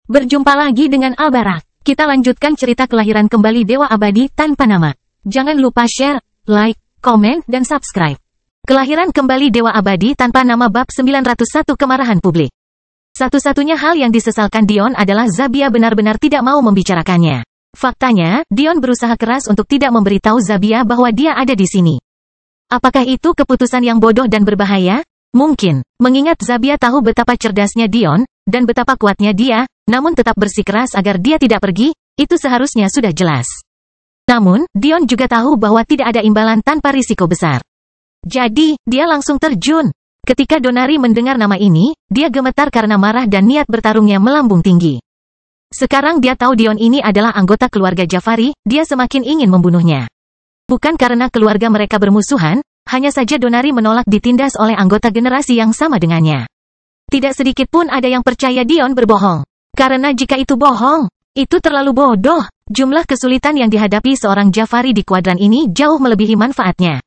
Berjumpa lagi dengan Albarak. Kita lanjutkan cerita kelahiran kembali Dewa Abadi tanpa nama. Jangan lupa share, like, komen, dan subscribe. Kelahiran kembali Dewa Abadi tanpa nama bab 901 kemarahan publik. Satu-satunya hal yang disesalkan Dion adalah Zabia benar-benar tidak mau membicarakannya. Faktanya, Dion berusaha keras untuk tidak memberitahu Zabia bahwa dia ada di sini. Apakah itu keputusan yang bodoh dan berbahaya? Mungkin, mengingat Zabia tahu betapa cerdasnya Dion, dan betapa kuatnya dia, namun tetap bersikeras agar dia tidak pergi, itu seharusnya sudah jelas. Namun, Dion juga tahu bahwa tidak ada imbalan tanpa risiko besar. Jadi, dia langsung terjun. Ketika Donari mendengar nama ini, dia gemetar karena marah dan niat bertarungnya melambung tinggi. Sekarang dia tahu Dion ini adalah anggota keluarga Jafari, dia semakin ingin membunuhnya. Bukan karena keluarga mereka bermusuhan, hanya saja Donari menolak ditindas oleh anggota generasi yang sama dengannya. Tidak sedikit pun ada yang percaya Dion berbohong. Karena jika itu bohong, itu terlalu bodoh. Jumlah kesulitan yang dihadapi seorang Jafari di kuadran ini jauh melebihi manfaatnya.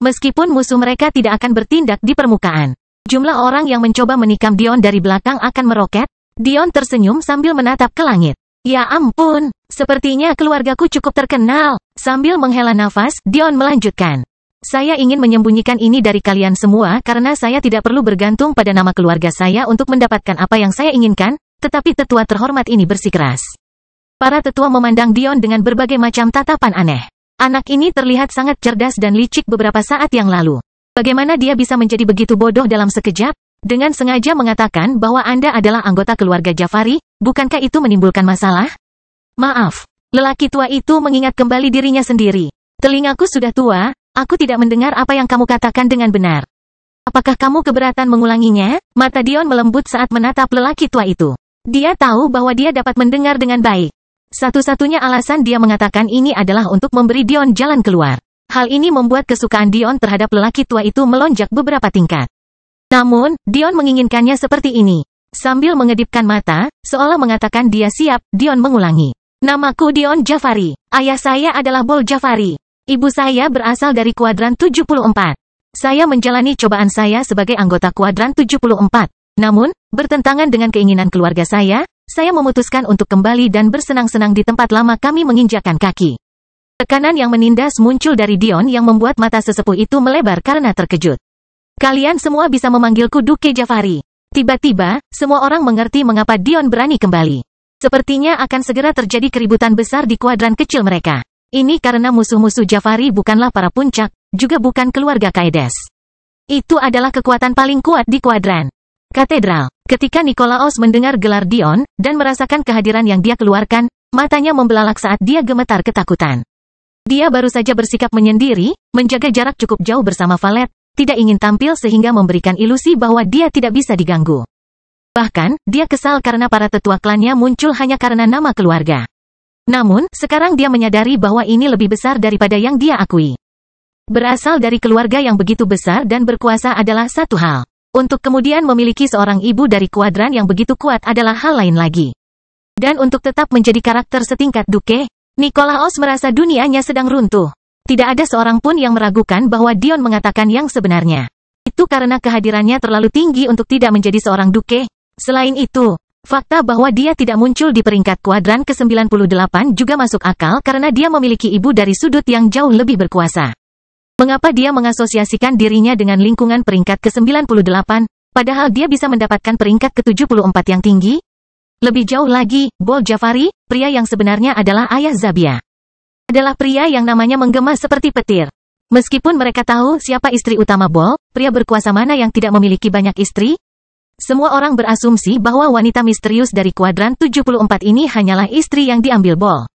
Meskipun musuh mereka tidak akan bertindak di permukaan, jumlah orang yang mencoba menikam Dion dari belakang akan meroket. Dion tersenyum sambil menatap ke langit. Ya ampun, sepertinya keluargaku cukup terkenal. Sambil menghela nafas, Dion melanjutkan. Saya ingin menyembunyikan ini dari kalian semua karena saya tidak perlu bergantung pada nama keluarga saya untuk mendapatkan apa yang saya inginkan, tetapi tetua terhormat ini bersikeras. Para tetua memandang Dion dengan berbagai macam tatapan aneh. Anak ini terlihat sangat cerdas dan licik beberapa saat yang lalu. Bagaimana dia bisa menjadi begitu bodoh dalam sekejap? Dengan sengaja mengatakan bahwa Anda adalah anggota keluarga Jafari, bukankah itu menimbulkan masalah? Maaf, lelaki tua itu mengingat kembali dirinya sendiri. Telingaku sudah tua. Aku tidak mendengar apa yang kamu katakan dengan benar. Apakah kamu keberatan mengulanginya? Mata Dion melembut saat menatap lelaki tua itu. Dia tahu bahwa dia dapat mendengar dengan baik. Satu-satunya alasan dia mengatakan ini adalah untuk memberi Dion jalan keluar. Hal ini membuat kesukaan Dion terhadap lelaki tua itu melonjak beberapa tingkat. Namun, Dion menginginkannya seperti ini. Sambil mengedipkan mata, seolah mengatakan dia siap, Dion mengulangi. Namaku Dion Jafari. Ayah saya adalah Bol Jafari. Ibu saya berasal dari kuadran 74. Saya menjalani cobaan saya sebagai anggota kuadran 74. Namun, bertentangan dengan keinginan keluarga saya memutuskan untuk kembali dan bersenang-senang di tempat lama kami menginjakkan kaki. Tekanan yang menindas muncul dari Dion yang membuat mata sesepuh itu melebar karena terkejut. Kalian semua bisa memanggilku Duke Jafari. Tiba-tiba, semua orang mengerti mengapa Dion berani kembali. Sepertinya akan segera terjadi keributan besar di kuadran kecil mereka. Ini karena musuh-musuh Jafari bukanlah para puncak, juga bukan keluarga Kaides. Itu adalah kekuatan paling kuat di kuadran katedral. Ketika Nikolaos mendengar gelar Dion, dan merasakan kehadiran yang dia keluarkan, matanya membelalak saat dia gemetar ketakutan. Dia baru saja bersikap menyendiri, menjaga jarak cukup jauh bersama Valet, tidak ingin tampil sehingga memberikan ilusi bahwa dia tidak bisa diganggu. Bahkan, dia kesal karena para tetua klannya muncul hanya karena nama keluarga. Namun, sekarang dia menyadari bahwa ini lebih besar daripada yang dia akui. Berasal dari keluarga yang begitu besar dan berkuasa adalah satu hal. Untuk kemudian memiliki seorang ibu dari kuadran yang begitu kuat adalah hal lain lagi. Dan untuk tetap menjadi karakter setingkat Duke, Nikolaos merasa dunianya sedang runtuh. Tidak ada seorang pun yang meragukan bahwa Dion mengatakan yang sebenarnya. Itu karena kehadirannya terlalu tinggi untuk tidak menjadi seorang Duke. Selain itu, fakta bahwa dia tidak muncul di peringkat kuadran ke-98 juga masuk akal karena dia memiliki ibu dari sudut yang jauh lebih berkuasa. Mengapa dia mengasosiasikan dirinya dengan lingkungan peringkat ke-98, padahal dia bisa mendapatkan peringkat ke-74 yang tinggi? Lebih jauh lagi, Bol Jafari, pria yang sebenarnya adalah ayah Zabia, adalah pria yang namanya menggema seperti petir. Meskipun mereka tahu siapa istri utama Bol, pria berkuasa mana yang tidak memiliki banyak istri? Semua orang berasumsi bahwa wanita misterius dari kuadran 74 ini hanyalah istri yang diambil Bol.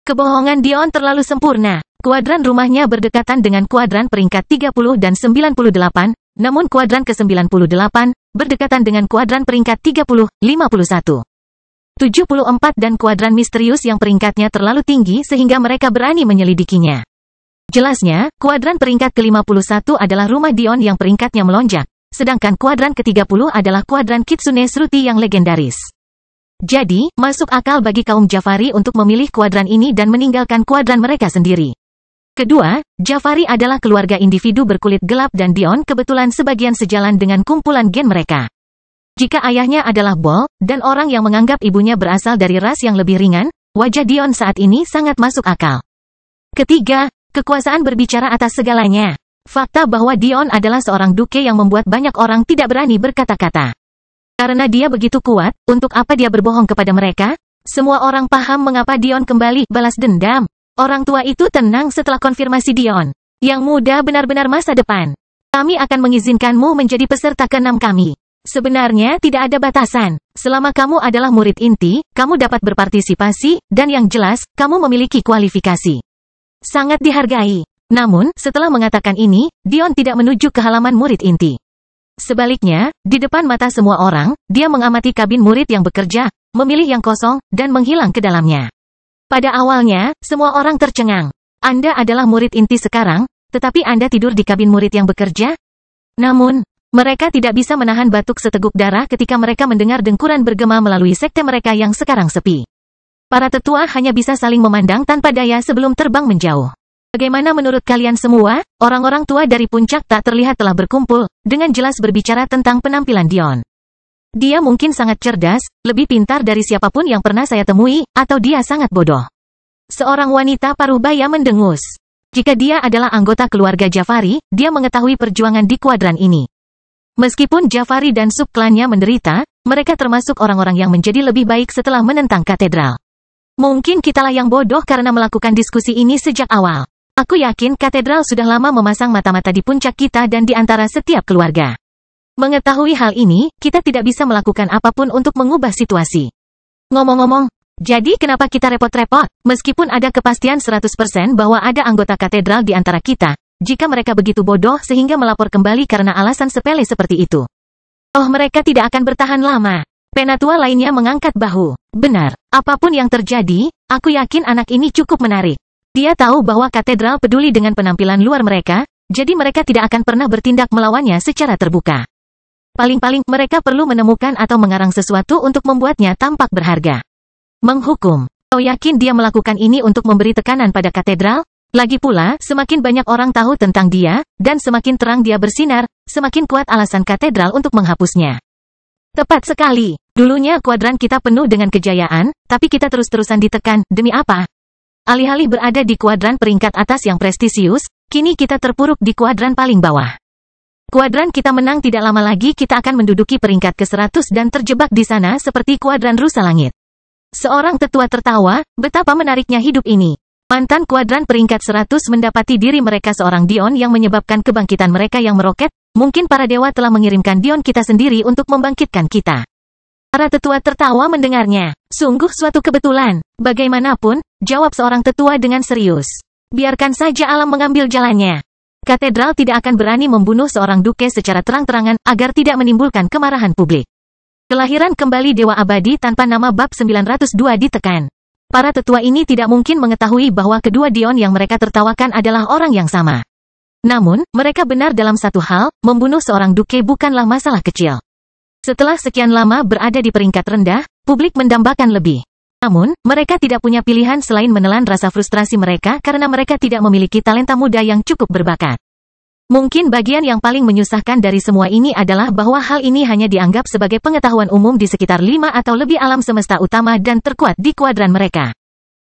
Kebohongan Dion terlalu sempurna. Kuadran rumahnya berdekatan dengan kuadran peringkat 30 dan 98, namun kuadran ke-98 berdekatan dengan kuadran peringkat 30, 51. 74 dan kuadran misterius yang peringkatnya terlalu tinggi sehingga mereka berani menyelidikinya. Jelasnya, kuadran peringkat ke-51 adalah rumah Dion yang peringkatnya melonjak. Sedangkan kuadran ke-30 adalah kuadran Kitsune Sruti yang legendaris. Jadi, masuk akal bagi kaum Jafari untuk memilih kuadran ini dan meninggalkan kuadran mereka sendiri. Kedua, Jafari adalah keluarga individu berkulit gelap dan Dion kebetulan sebagian sejalan dengan kumpulan gen mereka. Jika ayahnya adalah Bol, dan orang yang menganggap ibunya berasal dari ras yang lebih ringan, wajah Dion saat ini sangat masuk akal. Ketiga, kekuasaan berbicara atas segalanya. Fakta bahwa Dion adalah seorang duke yang membuat banyak orang tidak berani berkata-kata. Karena dia begitu kuat, untuk apa dia berbohong kepada mereka? Semua orang paham mengapa Dion kembali balas dendam. Orang tua itu tenang setelah konfirmasi Dion. Yang muda benar-benar masa depan. Kami akan mengizinkanmu menjadi peserta ke-6 kami. Sebenarnya tidak ada batasan. Selama kamu adalah murid inti, kamu dapat berpartisipasi, dan yang jelas, kamu memiliki kualifikasi. Sangat dihargai. Namun, setelah mengatakan ini, Dion tidak menuju ke halaman murid inti. Sebaliknya, di depan mata semua orang, dia mengamati kabin murid yang bekerja, memilih yang kosong, dan menghilang ke dalamnya. Pada awalnya, semua orang tercengang. Anda adalah murid inti sekarang, tetapi Anda tidur di kabin murid yang bekerja? Namun, mereka tidak bisa menahan batuk seteguk darah ketika mereka mendengar dengkuran bergema melalui sekte mereka yang sekarang sepi. Para tetua hanya bisa saling memandang tanpa daya sebelum terbang menjauh. Bagaimana menurut kalian semua? Orang-orang tua dari puncak tak terlihat telah berkumpul, dengan jelas berbicara tentang penampilan Dion. Dia mungkin sangat cerdas, lebih pintar dari siapapun yang pernah saya temui, atau dia sangat bodoh. Seorang wanita paruh baya mendengus. Jika dia adalah anggota keluarga Jafari, dia mengetahui perjuangan di kuadran ini. Meskipun Jafari dan subklannya menderita, mereka termasuk orang-orang yang menjadi lebih baik setelah menentang katedral. Mungkin kitalah yang bodoh karena melakukan diskusi ini sejak awal. Aku yakin katedral sudah lama memasang mata-mata di puncak kita dan di antara setiap keluarga. Mengetahui hal ini, kita tidak bisa melakukan apapun untuk mengubah situasi. Ngomong-ngomong, jadi kenapa kita repot-repot? Meskipun ada kepastian 100% bahwa ada anggota katedral di antara kita, jika mereka begitu bodoh sehingga melapor kembali karena alasan sepele seperti itu. Oh, mereka tidak akan bertahan lama. Penatua lainnya mengangkat bahu. Benar, apapun yang terjadi, aku yakin anak ini cukup menarik. Dia tahu bahwa katedral peduli dengan penampilan luar mereka, jadi mereka tidak akan pernah bertindak melawannya secara terbuka. Paling-paling, mereka perlu menemukan atau mengarang sesuatu untuk membuatnya tampak berharga. Menghukum. Kau yakin dia melakukan ini untuk memberi tekanan pada katedral? Lagi pula, semakin banyak orang tahu tentang dia, dan semakin terang dia bersinar, semakin kuat alasan katedral untuk menghapusnya. Tepat sekali. Dulunya kuadran kita penuh dengan kejayaan, tapi kita terus-terusan ditekan, demi apa? Alih-alih berada di kuadran peringkat atas yang prestisius, kini kita terpuruk di kuadran paling bawah. Kuadran kita menang tidak lama lagi kita akan menduduki peringkat ke-100 dan terjebak di sana seperti kuadran rusa langit. Seorang tetua tertawa, betapa menariknya hidup ini. Mantan kuadran peringkat 100 mendapati diri mereka seorang Dion yang menyebabkan kebangkitan mereka yang meroket, mungkin para dewa telah mengirimkan Dion kita sendiri untuk membangkitkan kita. Para tetua tertawa mendengarnya. Sungguh suatu kebetulan. Bagaimanapun, jawab seorang tetua dengan serius. Biarkan saja alam mengambil jalannya. Katedral tidak akan berani membunuh seorang duke secara terang-terangan agar tidak menimbulkan kemarahan publik. Kelahiran kembali Dewa Abadi tanpa nama bab 902 ditekan. Para tetua ini tidak mungkin mengetahui bahwa kedua Dion yang mereka tertawakan adalah orang yang sama. Namun, mereka benar dalam satu hal, membunuh seorang duke bukanlah masalah kecil. Setelah sekian lama berada di peringkat rendah, publik mendambakan lebih. Namun, mereka tidak punya pilihan selain menelan rasa frustrasi mereka karena mereka tidak memiliki talenta muda yang cukup berbakat. Mungkin bagian yang paling menyusahkan dari semua ini adalah bahwa hal ini hanya dianggap sebagai pengetahuan umum di sekitar 5 atau lebih alam semesta utama dan terkuat di kuadran mereka.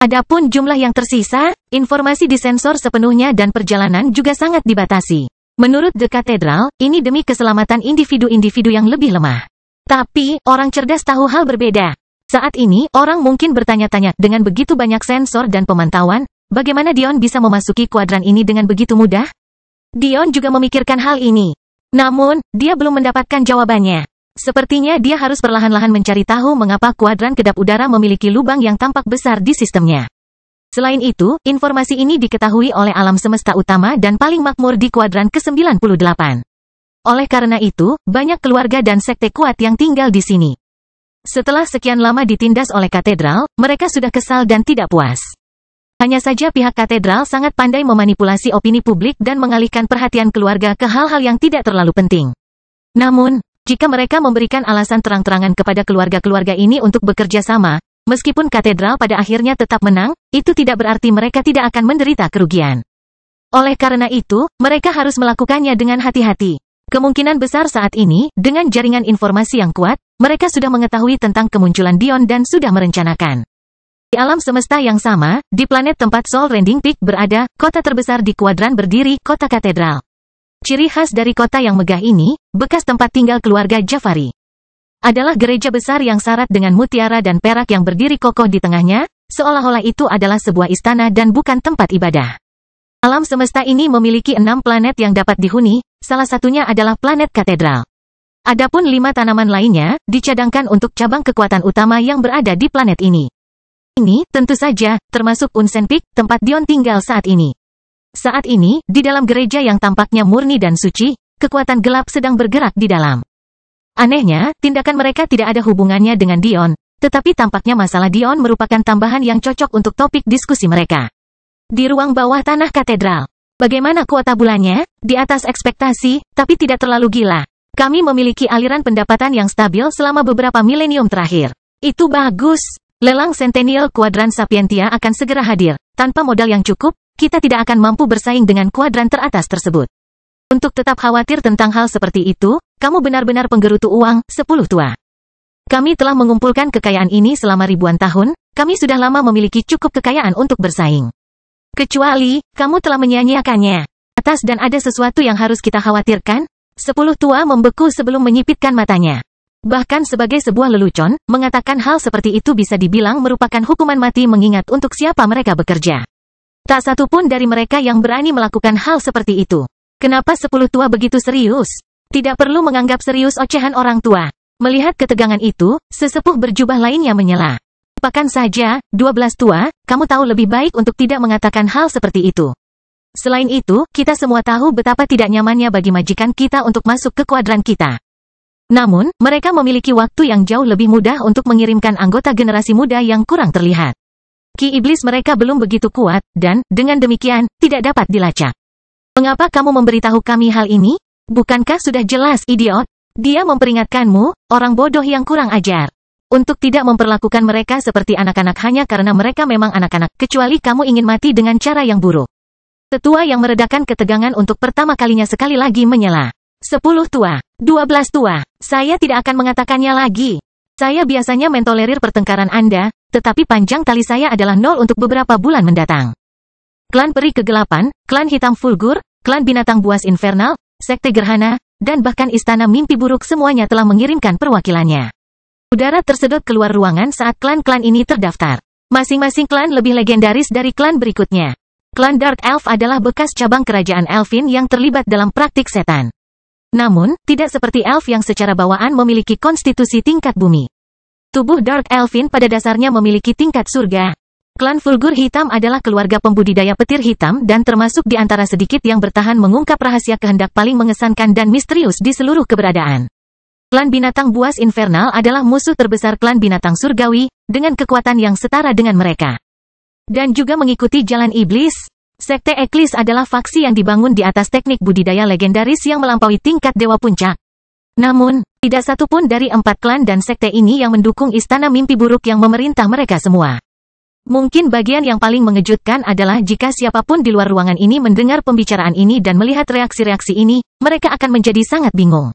Adapun jumlah yang tersisa, informasi disensor sepenuhnya dan perjalanan juga sangat dibatasi. Menurut The Cathedral, ini demi keselamatan individu-individu yang lebih lemah. Tapi, orang cerdas tahu hal berbeda. Saat ini, orang mungkin bertanya-tanya, dengan begitu banyak sensor dan pemantauan, bagaimana Dion bisa memasuki kuadran ini dengan begitu mudah? Dion juga memikirkan hal ini. Namun, dia belum mendapatkan jawabannya. Sepertinya dia harus perlahan-lahan mencari tahu mengapa kuadran kedap udara memiliki lubang yang tampak besar di sistemnya. Selain itu, informasi ini diketahui oleh alam semesta utama dan paling makmur di kuadran ke-98. Oleh karena itu, banyak keluarga dan sekte kuat yang tinggal di sini. Setelah sekian lama ditindas oleh katedral, mereka sudah kesal dan tidak puas. Hanya saja pihak katedral sangat pandai memanipulasi opini publik dan mengalihkan perhatian keluarga ke hal-hal yang tidak terlalu penting. Namun, jika mereka memberikan alasan terang-terangan kepada keluarga-keluarga ini untuk bekerja sama, meskipun katedral pada akhirnya tetap menang, itu tidak berarti mereka tidak akan menderita kerugian. Oleh karena itu, mereka harus melakukannya dengan hati-hati. Kemungkinan besar saat ini, dengan jaringan informasi yang kuat, mereka sudah mengetahui tentang kemunculan Dion dan sudah merencanakan. Di alam semesta yang sama, di planet tempat Soul Rending Peak berada, kota terbesar di kuadran berdiri, kota katedral. Ciri khas dari kota yang megah ini, bekas tempat tinggal keluarga Jafari. Adalah gereja besar yang syarat dengan mutiara dan perak yang berdiri kokoh di tengahnya, seolah-olah itu adalah sebuah istana dan bukan tempat ibadah. Alam semesta ini memiliki 6 planet yang dapat dihuni, salah satunya adalah planet katedral. Adapun 5 tanaman lainnya, dicadangkan untuk cabang kekuatan utama yang berada di planet ini. Ini, tentu saja, termasuk Unsen Peak, tempat Dion tinggal saat ini. Saat ini, di dalam gereja yang tampaknya murni dan suci, kekuatan gelap sedang bergerak di dalam. Anehnya, tindakan mereka tidak ada hubungannya dengan Dion, tetapi tampaknya masalah Dion merupakan tambahan yang cocok untuk topik diskusi mereka. Di ruang bawah tanah katedral. Bagaimana kuota bulannya? Di atas ekspektasi, tapi tidak terlalu gila. Kami memiliki aliran pendapatan yang stabil selama beberapa milenium terakhir. Itu bagus. Lelang Centennial Kuadran Sapientia akan segera hadir. Tanpa modal yang cukup, kita tidak akan mampu bersaing dengan kuadran teratas tersebut. Untuk tetap khawatir tentang hal seperti itu, kamu benar-benar penggerutu uang, 10 tua. Kami telah mengumpulkan kekayaan ini selama ribuan tahun, kami sudah lama memiliki cukup kekayaan untuk bersaing. Kecuali, kamu telah menyia-nyiakannya. Atas dan ada sesuatu yang harus kita khawatirkan? 10 tua membeku sebelum menyipitkan matanya. Bahkan sebagai sebuah lelucon, mengatakan hal seperti itu bisa dibilang merupakan hukuman mati mengingat untuk siapa mereka bekerja. Tak satu pun dari mereka yang berani melakukan hal seperti itu. Kenapa 10 tua begitu serius? Tidak perlu menganggap serius ocehan orang tua. Melihat ketegangan itu, sesepuh berjubah lainnya menyela. Lupakan saja, 12 tua, kamu tahu lebih baik untuk tidak mengatakan hal seperti itu. Selain itu, kita semua tahu betapa tidak nyamannya bagi majikan kita untuk masuk ke kuadran kita. Namun, mereka memiliki waktu yang jauh lebih mudah untuk mengirimkan anggota generasi muda yang kurang terlihat. Ki iblis mereka belum begitu kuat, dan, dengan demikian, tidak dapat dilacak. Mengapa kamu memberitahu kami hal ini? Bukankah sudah jelas, idiot? Dia memperingatkanmu, orang bodoh yang kurang ajar. Untuk tidak memperlakukan mereka seperti anak-anak hanya karena mereka memang anak-anak, kecuali kamu ingin mati dengan cara yang buruk. Tetua yang meredakan ketegangan untuk pertama kalinya sekali lagi menyela. 10 tua, 12 tua, saya tidak akan mengatakannya lagi. Saya biasanya mentolerir pertengkaran Anda, tetapi panjang tali saya adalah 0 untuk beberapa bulan mendatang. Klan Peri Kegelapan, Klan Hitam Fulgur, Klan Binatang Buas Infernal, Sekte Gerhana, dan bahkan Istana Mimpi Buruk semuanya telah mengirimkan perwakilannya. Udara tersedot keluar ruangan saat klan-klan ini terdaftar. Masing-masing klan lebih legendaris dari klan berikutnya. Klan Dark Elf adalah bekas cabang kerajaan Elfin yang terlibat dalam praktik setan. Namun, tidak seperti elf yang secara bawaan memiliki konstitusi tingkat bumi. Tubuh Dark Elfin pada dasarnya memiliki tingkat surga. Klan Fulgur Hitam adalah keluarga pembudidaya petir hitam dan termasuk di antara sedikit yang bertahan mengungkap rahasia kehendak paling mengesankan dan misterius di seluruh keberadaan. Klan Binatang Buas Infernal adalah musuh terbesar klan Binatang Surgawi, dengan kekuatan yang setara dengan mereka. Dan juga mengikuti jalan iblis. Sekte Eklis adalah faksi yang dibangun di atas teknik budidaya legendaris yang melampaui tingkat dewa puncak. Namun, tidak satu pun dari 4 klan dan sekte ini yang mendukung Istana Mimpi Buruk yang memerintah mereka semua. Mungkin bagian yang paling mengejutkan adalah jika siapapun di luar ruangan ini mendengar pembicaraan ini dan melihat reaksi-reaksi ini, mereka akan menjadi sangat bingung.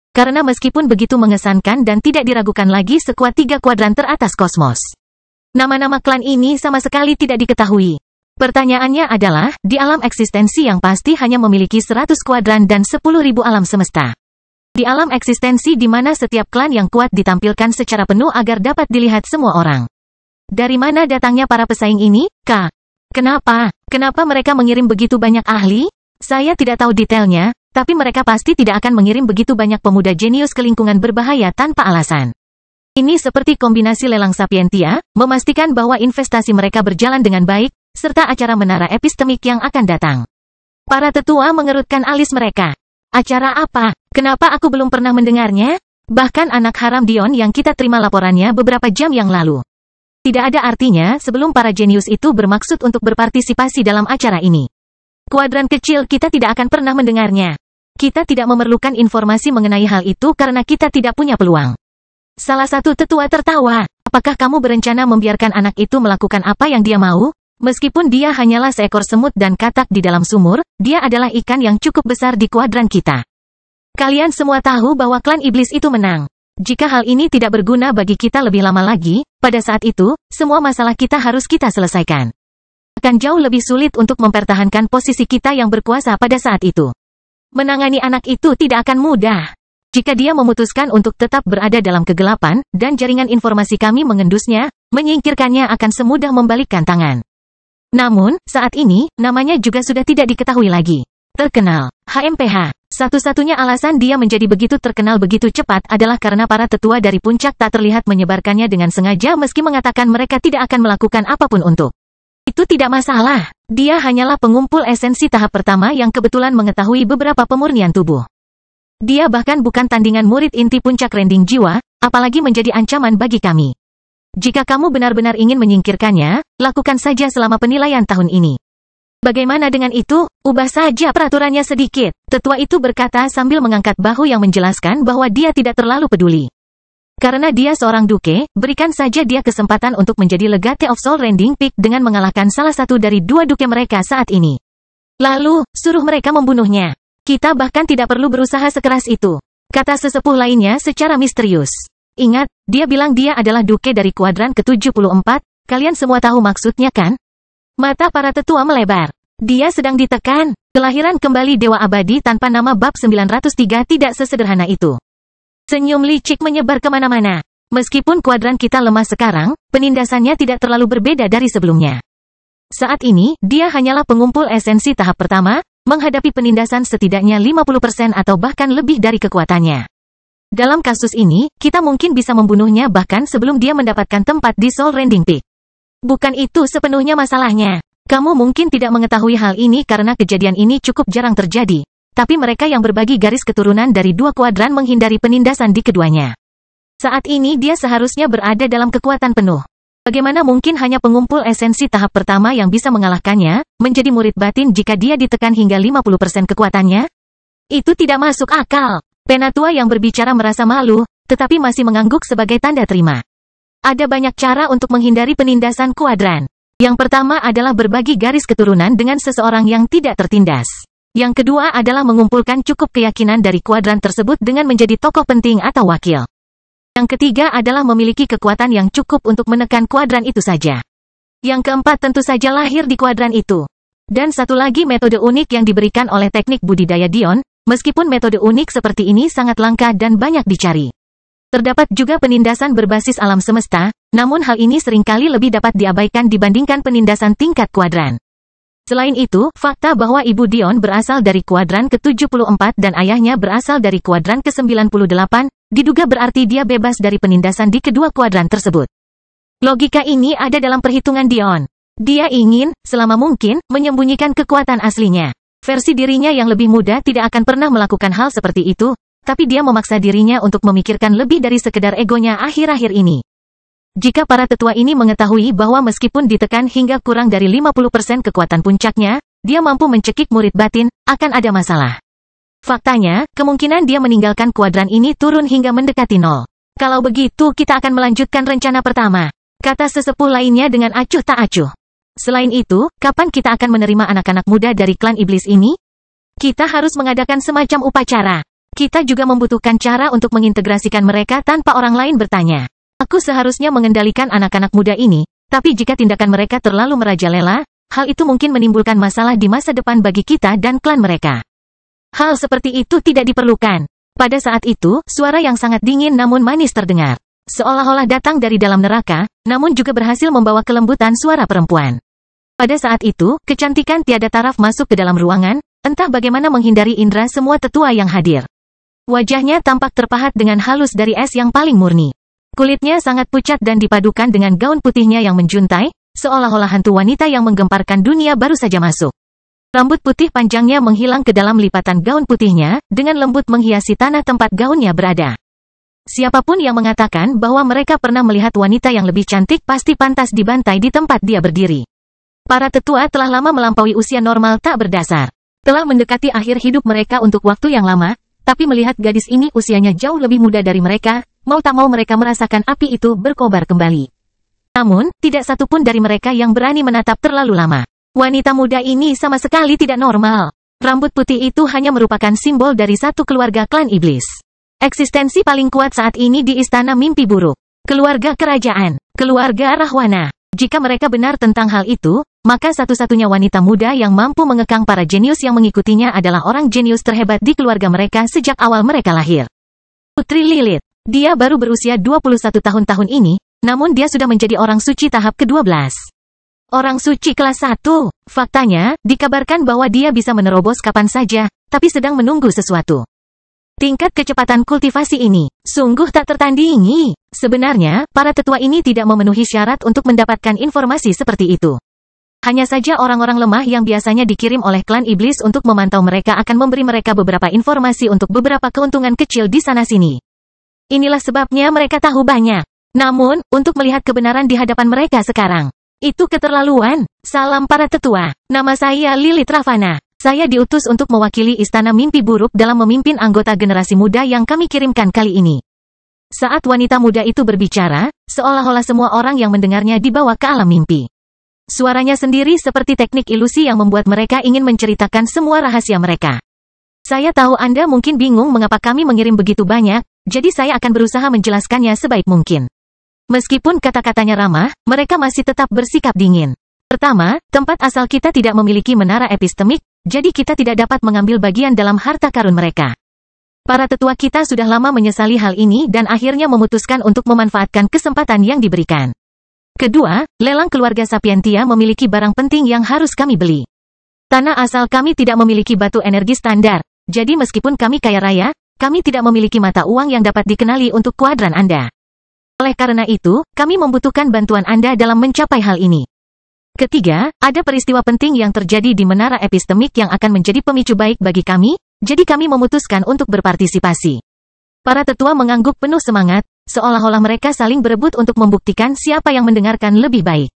Karena meskipun begitu mengesankan dan tidak diragukan lagi sekuat 3 kuadran teratas kosmos. Nama-nama klan ini sama sekali tidak diketahui. Pertanyaannya adalah, di alam eksistensi yang pasti hanya memiliki 100 kuadran dan 10.000 alam semesta. Di alam eksistensi di mana setiap klan yang kuat ditampilkan secara penuh agar dapat dilihat semua orang. Dari mana datangnya para pesaing ini, Kak? Kenapa? Kenapa mereka mengirim begitu banyak ahli? Saya tidak tahu detailnya, tapi mereka pasti tidak akan mengirim begitu banyak pemuda jenius ke lingkungan berbahaya tanpa alasan. Ini seperti kombinasi lelang Sapientia, memastikan bahwa investasi mereka berjalan dengan baik, serta acara menara epistemik yang akan datang. Para tetua mengerutkan alis mereka. Acara apa? Kenapa aku belum pernah mendengarnya? Bahkan anak haram Dion yang kita terima laporannya beberapa jam yang lalu. Tidak ada artinya sebelum para jenius itu bermaksud untuk berpartisipasi dalam acara ini. Kuadran kecil kita tidak akan pernah mendengarnya. Kita tidak memerlukan informasi mengenai hal itu karena kita tidak punya peluang. Salah satu tetua tertawa. Apakah kamu berencana membiarkan anak itu melakukan apa yang dia mau? Meskipun dia hanyalah seekor semut dan katak di dalam sumur, dia adalah ikan yang cukup besar di kuadran kita. Kalian semua tahu bahwa klan iblis itu menang. Jika hal ini tidak berguna bagi kita lebih lama lagi, pada saat itu, semua masalah kita harus kita selesaikan. Akan jauh lebih sulit untuk mempertahankan posisi kita yang berkuasa pada saat itu. Menangani anak itu tidak akan mudah. Jika dia memutuskan untuk tetap berada dalam kegelapan, dan jaringan informasi kami mengendusnya, menyingkirkannya akan semudah membalikkan tangan. Namun, saat ini, namanya juga sudah tidak diketahui lagi. Terkenal, HMPH. Satu-satunya alasan dia menjadi begitu terkenal begitu cepat adalah karena para tetua dari puncak tak terlihat menyebarkannya dengan sengaja meski mengatakan mereka tidak akan melakukan apapun untuk. Itu tidak masalah. Dia hanyalah pengumpul esensi tahap pertama yang kebetulan mengetahui beberapa pemurnian tubuh. Dia bahkan bukan tandingan murid inti puncak rending jiwa, apalagi menjadi ancaman bagi kami. Jika kamu benar-benar ingin menyingkirkannya, lakukan saja selama penilaian tahun ini. Bagaimana dengan itu? Ubah saja peraturannya sedikit. Tetua itu berkata sambil mengangkat bahu yang menjelaskan bahwa dia tidak terlalu peduli. Karena dia seorang duke, berikan saja dia kesempatan untuk menjadi legate of Soul Rending Peak dengan mengalahkan salah satu dari dua duke mereka saat ini. Lalu, suruh mereka membunuhnya. Kita bahkan tidak perlu berusaha sekeras itu. Kata sesepuh lainnya secara misterius. Ingat, dia bilang dia adalah duke dari kuadran ke-74, kalian semua tahu maksudnya kan? Mata para tetua melebar. Dia sedang ditekan. Kelahiran kembali Dewa Abadi tanpa nama bab 903 tidak sesederhana itu. Senyum licik menyebar kemana-mana. Meskipun kuadran kita lemah sekarang, penindasannya tidak terlalu berbeda dari sebelumnya. Saat ini, dia hanyalah pengumpul esensi tahap pertama, menghadapi penindasan setidaknya 50% atau bahkan lebih dari kekuatannya. Dalam kasus ini, kita mungkin bisa membunuhnya bahkan sebelum dia mendapatkan tempat di Soul Rending Peak. Bukan itu sepenuhnya masalahnya. Kamu mungkin tidak mengetahui hal ini karena kejadian ini cukup jarang terjadi, tapi mereka yang berbagi garis keturunan dari dua kuadran menghindari penindasan di keduanya. Saat ini dia seharusnya berada dalam kekuatan penuh. Bagaimana mungkin hanya pengumpul esensi tahap pertama yang bisa mengalahkannya, menjadi murid batin jika dia ditekan hingga 50% kekuatannya? Itu tidak masuk akal. Penatua yang berbicara merasa malu, tetapi masih mengangguk sebagai tanda terima. Ada banyak cara untuk menghindari penindasan kuadran. Yang pertama adalah berbagi garis keturunan dengan seseorang yang tidak tertindas. Yang kedua adalah mengumpulkan cukup keyakinan dari kuadran tersebut dengan menjadi tokoh penting atau wakil. Yang ketiga adalah memiliki kekuatan yang cukup untuk menekan kuadran itu saja. Yang keempat tentu saja lahir di kuadran itu. Dan satu lagi metode unik yang diberikan oleh teknik budidaya Dion, meskipun metode unik seperti ini sangat langka dan banyak dicari. Terdapat juga penindasan berbasis alam semesta, namun hal ini seringkali lebih dapat diabaikan dibandingkan penindasan tingkat kuadran. Selain itu, fakta bahwa Ibu Dion berasal dari kuadran ke-74 dan ayahnya berasal dari kuadran ke-98, diduga berarti dia bebas dari penindasan di kedua kuadran tersebut. Logika ini ada dalam perhitungan Dion. Dia ingin, selama mungkin, menyembunyikan kekuatan aslinya. Versi dirinya yang lebih muda tidak akan pernah melakukan hal seperti itu, tapi dia memaksa dirinya untuk memikirkan lebih dari sekedar egonya akhir-akhir ini. Jika para tetua ini mengetahui bahwa meskipun ditekan hingga kurang dari 50% kekuatan puncaknya, dia mampu mencekik murid batin, akan ada masalah. Faktanya, kemungkinan dia meninggalkan kuadran ini turun hingga mendekati nol. Kalau begitu kita akan melanjutkan rencana pertama, kata sesepuh lainnya dengan acuh tak acuh. Selain itu, kapan kita akan menerima anak-anak muda dari klan iblis ini? Kita harus mengadakan semacam upacara. Kita juga membutuhkan cara untuk mengintegrasikan mereka tanpa orang lain bertanya. Aku seharusnya mengendalikan anak-anak muda ini, tapi jika tindakan mereka terlalu merajalela, hal itu mungkin menimbulkan masalah di masa depan bagi kita dan klan mereka. Hal seperti itu tidak diperlukan. Pada saat itu, suara yang sangat dingin namun manis terdengar. Seolah-olah datang dari dalam neraka, namun juga berhasil membawa kelembutan suara perempuan. Pada saat itu, kecantikan tiada taraf masuk ke dalam ruangan, entah bagaimana menghindari indera semua tetua yang hadir. Wajahnya tampak terpahat dengan halus dari es yang paling murni. Kulitnya sangat pucat dan dipadukan dengan gaun putihnya yang menjuntai, seolah-olah hantu wanita yang menggemparkan dunia baru saja masuk. Rambut putih panjangnya menghilang ke dalam lipatan gaun putihnya, dengan lembut menghiasi tanah tempat gaunnya berada. Siapapun yang mengatakan bahwa mereka pernah melihat wanita yang lebih cantik pasti pantas dibantai di tempat dia berdiri. Para tetua telah lama melampaui usia normal tak berdasar. Telah mendekati akhir hidup mereka untuk waktu yang lama, tapi melihat gadis ini usianya jauh lebih muda dari mereka, mau tak mau mereka merasakan api itu berkobar kembali. Namun, tidak satupun dari mereka yang berani menatap terlalu lama. Wanita muda ini sama sekali tidak normal. Rambut putih itu hanya merupakan simbol dari satu keluarga klan iblis. Eksistensi paling kuat saat ini di Istana Mimpi Buruk. Keluarga kerajaan, keluarga Rahwana. Jika mereka benar tentang hal itu, maka satu-satunya wanita muda yang mampu mengekang para jenius yang mengikutinya adalah orang jenius terhebat di keluarga mereka sejak awal mereka lahir. Putri Lilith. Dia baru berusia 21 tahun ini, namun dia sudah menjadi orang suci tahap ke-12. Orang suci kelas 1. Faktanya, dikabarkan bahwa dia bisa menerobos kapan saja, tapi sedang menunggu sesuatu. Tingkat kecepatan kultivasi ini sungguh tak tertandingi. Sebenarnya, para tetua ini tidak memenuhi syarat untuk mendapatkan informasi seperti itu. Hanya saja orang-orang lemah yang biasanya dikirim oleh klan iblis untuk memantau mereka akan memberi mereka beberapa informasi untuk beberapa keuntungan kecil di sana-sini. Inilah sebabnya mereka tahu banyak. Namun, untuk melihat kebenaran di hadapan mereka sekarang, itu keterlaluan. Salam para tetua. Nama saya Lilith Ravana. Saya diutus untuk mewakili Istana Mimpi Buruk dalam memimpin anggota generasi muda yang kami kirimkan kali ini. Saat wanita muda itu berbicara, seolah-olah semua orang yang mendengarnya dibawa ke alam mimpi. Suaranya sendiri seperti teknik ilusi yang membuat mereka ingin menceritakan semua rahasia mereka. Saya tahu Anda mungkin bingung mengapa kami mengirim begitu banyak, jadi saya akan berusaha menjelaskannya sebaik mungkin. Meskipun kata-katanya ramah, mereka masih tetap bersikap dingin. Pertama, tempat asal kita tidak memiliki menara epistemik, jadi kita tidak dapat mengambil bagian dalam harta karun mereka. Para tetua kita sudah lama menyesali hal ini dan akhirnya memutuskan untuk memanfaatkan kesempatan yang diberikan. Kedua, lelang keluarga Sapientia memiliki barang penting yang harus kami beli. Tanah asal kami tidak memiliki batu energi standar, jadi meskipun kami kaya raya, kami tidak memiliki mata uang yang dapat dikenali untuk kuadran Anda. Oleh karena itu, kami membutuhkan bantuan Anda dalam mencapai hal ini. Ketiga, ada peristiwa penting yang terjadi di menara epistemik yang akan menjadi pemicu baik bagi kami, jadi kami memutuskan untuk berpartisipasi. Para tetua mengangguk penuh semangat, seolah-olah mereka saling berebut untuk membuktikan siapa yang mendengarkan lebih baik.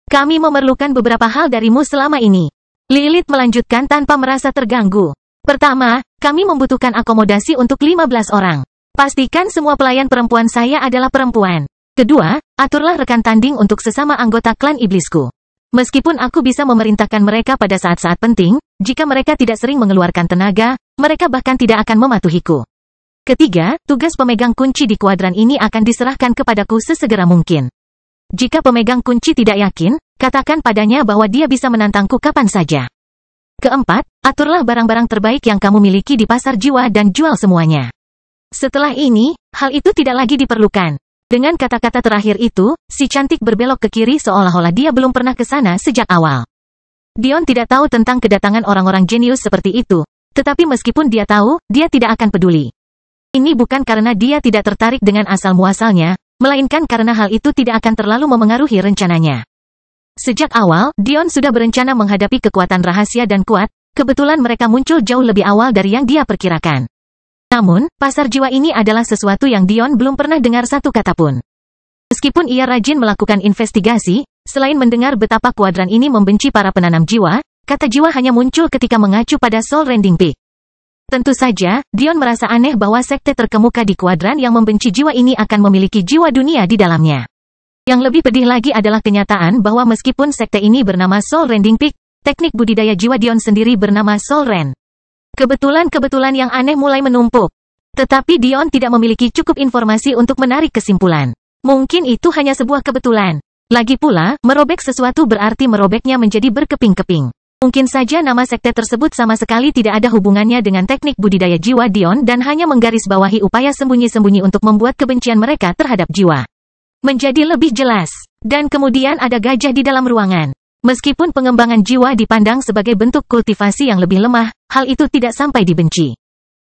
Kami memerlukan beberapa hal darimu selama ini. Lilith melanjutkan tanpa merasa terganggu. Pertama, kami membutuhkan akomodasi untuk 15 orang. Pastikan semua pelayan perempuan saya adalah perempuan. Kedua, aturlah rekan tanding untuk sesama anggota klan iblisku. Meskipun aku bisa memerintahkan mereka pada saat-saat penting, jika mereka tidak sering mengeluarkan tenaga, mereka bahkan tidak akan mematuhiku. Ketiga, tugas pemegang kunci di kuadran ini akan diserahkan kepadaku sesegera mungkin. Jika pemegang kunci tidak yakin, katakan padanya bahwa dia bisa menantangku kapan saja. Keempat, aturlah barang-barang terbaik yang kamu miliki di pasar jiwa dan jual semuanya. Setelah ini, hal itu tidak lagi diperlukan. Dengan kata-kata terakhir itu, si cantik berbelok ke kiri seolah-olah dia belum pernah ke sana sejak awal. Dion tidak tahu tentang kedatangan orang-orang jenius seperti itu, tetapi meskipun dia tahu, dia tidak akan peduli. Ini bukan karena dia tidak tertarik dengan asal-muasalnya, melainkan karena hal itu tidak akan terlalu memengaruhi rencananya. Sejak awal, Dion sudah berencana menghadapi kekuatan rahasia dan kuat, kebetulan mereka muncul jauh lebih awal dari yang dia perkirakan. Namun, pasar jiwa ini adalah sesuatu yang Dion belum pernah dengar satu kata pun. Meskipun ia rajin melakukan investigasi, selain mendengar betapa kuadran ini membenci para penanam jiwa, kata jiwa hanya muncul ketika mengacu pada Soul Rending Peak. Tentu saja, Dion merasa aneh bahwa sekte terkemuka di kuadran yang membenci jiwa ini akan memiliki jiwa dunia di dalamnya. Yang lebih pedih lagi adalah kenyataan bahwa meskipun sekte ini bernama Soul Rending Peak, teknik budidaya jiwa Dion sendiri bernama Soul Rend. Kebetulan yang aneh mulai menumpuk. Tetapi Dion tidak memiliki cukup informasi untuk menarik kesimpulan. Mungkin itu hanya sebuah kebetulan. Lagi pula, merobek sesuatu berarti merobeknya menjadi berkeping-keping. Mungkin saja nama sekte tersebut sama sekali tidak ada hubungannya dengan teknik budidaya jiwa Dion dan hanya menggarisbawahi upaya sembunyi-sembunyi untuk membuat kebencian mereka terhadap jiwa menjadi lebih jelas. Dan kemudian ada gajah di dalam ruangan. Meskipun pengembangan jiwa dipandang sebagai bentuk kultivasi yang lebih lemah, hal itu tidak sampai dibenci.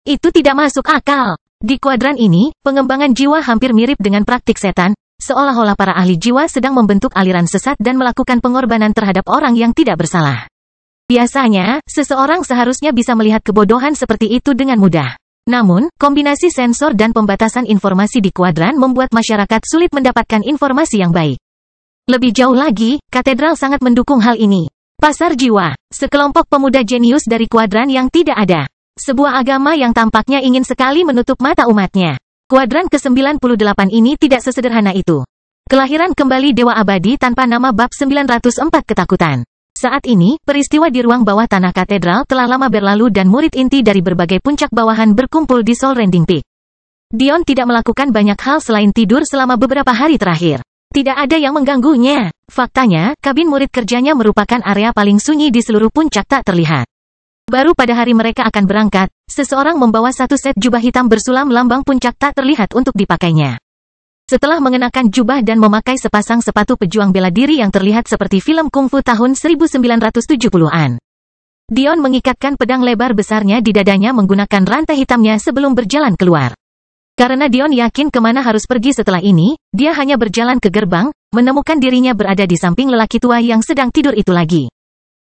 Itu tidak masuk akal. Di kuadran ini, pengembangan jiwa hampir mirip dengan praktik setan, seolah-olah para ahli jiwa sedang membentuk aliran sesat dan melakukan pengorbanan terhadap orang yang tidak bersalah. Biasanya, seseorang seharusnya bisa melihat kebodohan seperti itu dengan mudah. Namun, kombinasi sensor dan pembatasan informasi di kuadran membuat masyarakat sulit mendapatkan informasi yang baik. Lebih jauh lagi, katedral sangat mendukung hal ini. Pasar jiwa, sekelompok pemuda jenius dari kuadran yang tidak ada. Sebuah agama yang tampaknya ingin sekali menutup mata umatnya. Kuadran ke-98 ini tidak sesederhana itu. Kelahiran kembali Dewa Abadi tanpa nama bab 904 ketakutan. Saat ini, peristiwa di ruang bawah tanah katedral telah lama berlalu dan murid inti dari berbagai puncak bawahan berkumpul di Soul Rending Peak. Dion tidak melakukan banyak hal selain tidur selama beberapa hari terakhir. Tidak ada yang mengganggunya. Faktanya, kabin murid kerjanya merupakan area paling sunyi di seluruh puncak tak terlihat. Baru pada hari mereka akan berangkat, seseorang membawa satu set jubah hitam bersulam lambang puncak tak terlihat untuk dipakainya. Setelah mengenakan jubah dan memakai sepasang sepatu pejuang bela diri yang terlihat seperti film kungfu tahun 1970-an. Dion mengikatkan pedang lebar besarnya di dadanya menggunakan rantai hitamnya sebelum berjalan keluar. Karena Dion yakin kemana harus pergi setelah ini, dia hanya berjalan ke gerbang, menemukan dirinya berada di samping lelaki tua yang sedang tidur itu lagi.